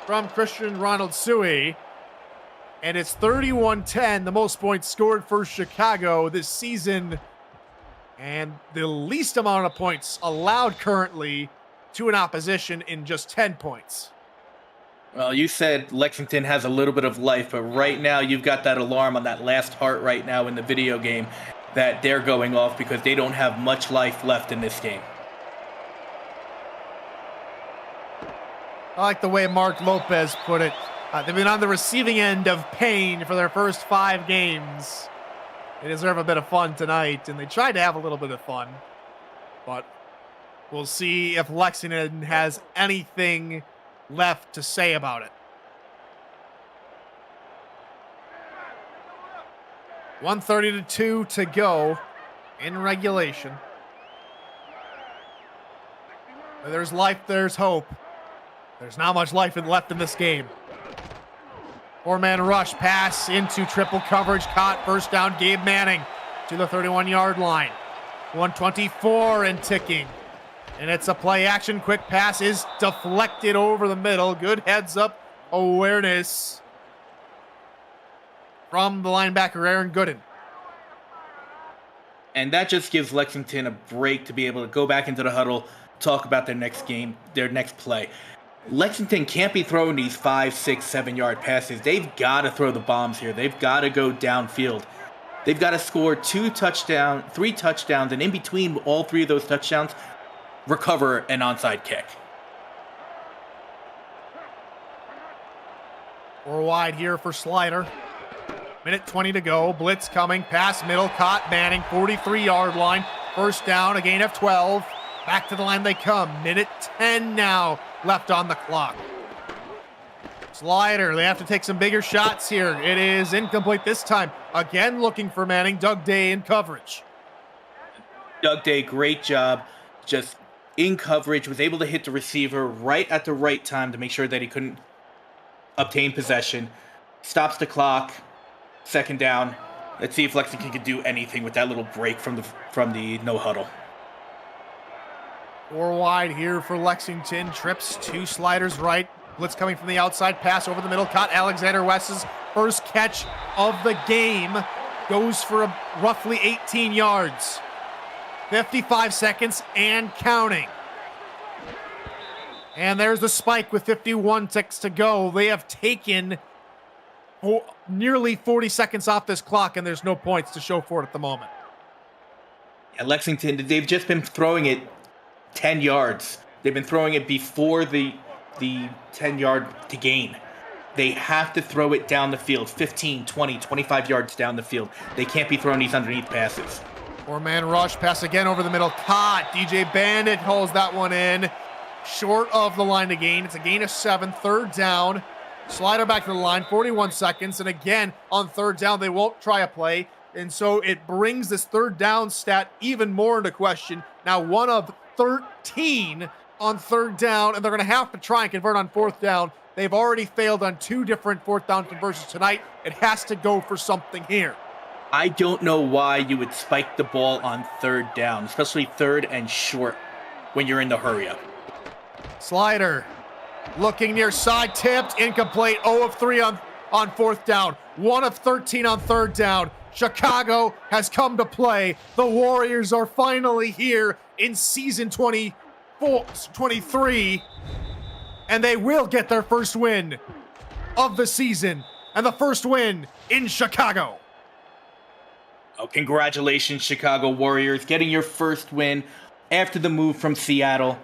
from Christian Ronald Suey. And it's 31-10, the most points scored for Chicago this season, and the least amount of points allowed currently to an opposition in just 10 points. Well, you said Lexington has a little bit of life, but right now you've got that alarm on that last heart right now in the video game that they're going off because they don't have much life left in this game. I like the way Mark Lopez put it. They've been on the receiving end of pain for their first 5 games. They deserve a bit of fun tonight, and they tried to have a little bit of fun. But we'll see if Lexington has anything left to say about it. 1:32 to go in regulation. Where there's life, there's hope. There's not much life left in this game. 4-man rush, pass into triple coverage, caught, first down, Gabe Manning to the 31-yard line. 124 and ticking. And it's a play action, quick pass is deflected over the middle. Good heads up awareness from the linebacker, Aaron Gooden. And that just gives Lexington a break to be able to go back into the huddle, talk about their next game, their next play. Lexington can't be throwing these 5, 6, 7-yard passes. They've got to throw the bombs here. They've got to go downfield. They've got to score 3 touchdowns, and in between all 3 of those touchdowns, recover an onside kick. 4 wide here for Slider. 1:20 to go. Blitz coming. Pass middle. Caught. Manning. 43-yard line. First down. A gain of 12. Back to the line they come. 1:10 now left on the clock. Slider. They have to take some bigger shots here. It is incomplete this time. Again looking for Manning. Doug Day in coverage. Doug Day, great job. Just in coverage. Was able to hit the receiver right at the right time to make sure that he couldn't obtain possession. Stops the clock. Second down. Let's see if Lexington can do anything with that little break from the no huddle. 4 wide here for Lexington. Trips 2 sliders right. Blitz coming from the outside. Pass over the middle. Caught. Alexander West's first catch of the game. Goes for roughly 18 yards. 55 seconds and counting. And there's the spike with 51 ticks to go. They have taken nearly 40 seconds off this clock, and there's no points to show for it at the moment. And Lexington, they've just been throwing it 10 yards. They've been throwing it before the 10-yard to gain. They have to throw it down the field, 15, 20, 25 yards down the field. They can't be throwing these underneath passes. 4-man rush, pass again over the middle. Caught. DJ Bandit holds that one in. short of the line to gain. It's a gain of 7, third down. Slider back to the line, 41 seconds. And again, on third down, they won't try a play. And so it brings this third down stat even more into question. Now 1 of 13 on third down, and they're going to have to try and convert on fourth down. They've already failed on 2 different fourth down conversions tonight. It has to go for something here. I don't know why you would spike the ball on third down, especially third and short when you're in the hurry up. Slider looking near side, tipped, incomplete. 0 of 3 on fourth down. 1 of 13 on third down. Chicago has come to play. The Warriors are finally here in season 23, and they will get their first win of the season, and the first win in Chicago. Oh, congratulations, Chicago Warriors, getting your first win after the move from Seattle.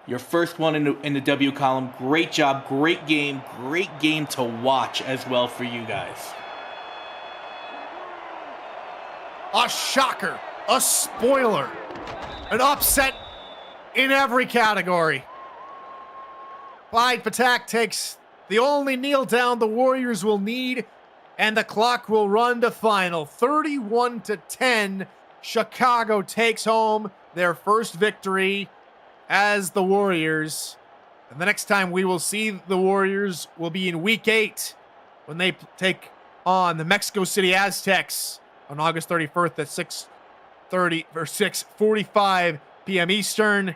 Your first one in the W column. Great job, great game to watch as well for you guys. A shocker, a spoiler, an upset in every category. Clyde Patak takes the only kneel down the Warriors will need, and the clock will run to final. 31-10, Chicago takes home their first victory as the Warriors. And the next time we will see the Warriors will be in week 8 when they take on the Mexico City Aztecs on August 31st at 6:45 p.m. Eastern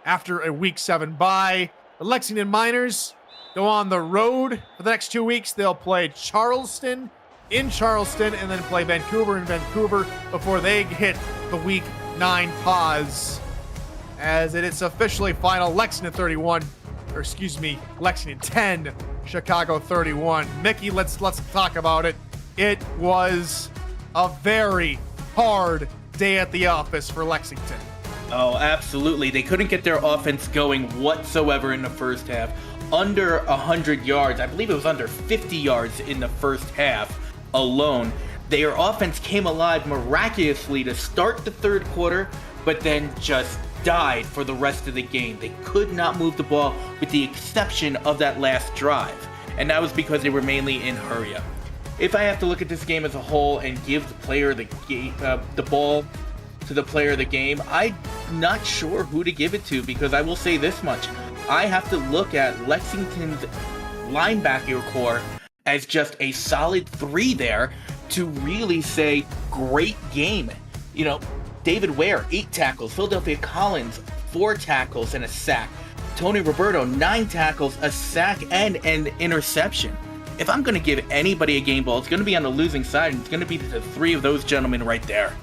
after a week 7 bye. The Lexington Miners go on the road for the next 2 weeks. They'll play Charleston in Charleston and then play Vancouver in Vancouver before they hit the week 9 pause. As it is officially final, Lexington 10, Chicago 31. Mickey, let's talk about it. It was a very hard day at the office for Lexington. Oh, absolutely. They couldn't get their offense going whatsoever in the first half. Under 100 yards. I believe it was under 50 yards in the first half alone. Their offense came alive miraculously to start the third quarter, but then just died for the rest of the game. They could not move the ball with the exception of that last drive. And that was because they were mainly in hurry up. If I have to look at this game as a whole and give the player the ball to the player of the game, I'm not sure who to give it to, because I will say this much. I have to look at Lexington's linebacker core as just a solid 3 there to really say great game. You know, David Ware, 8 tackles. Philadelphia Collins, 4 tackles and a sack. Tony Roberto, 9 tackles, a sack, and an interception. If I'm going to give anybody a game ball, it's going to be on the losing side, and it's going to be the 3 of those gentlemen right there.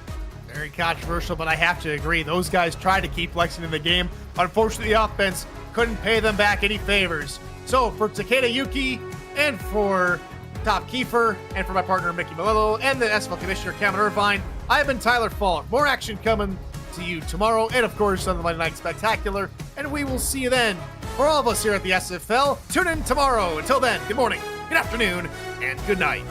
Very controversial, but I have to agree. Those guys tried to keep Lexington in the game. Unfortunately, the offense couldn't pay them back any favors. So for Takeda Yuki and for Top Kiefer and for my partner Mickey Melillo and the SFL Commissioner Cameron Irvine, I've been Tyler Falk. More action coming to you tomorrow and, of course, on the Monday Night Spectacular. And we will see you then. For all of us here at the SFL, tune in tomorrow. Until then, good morning, good afternoon, and good night.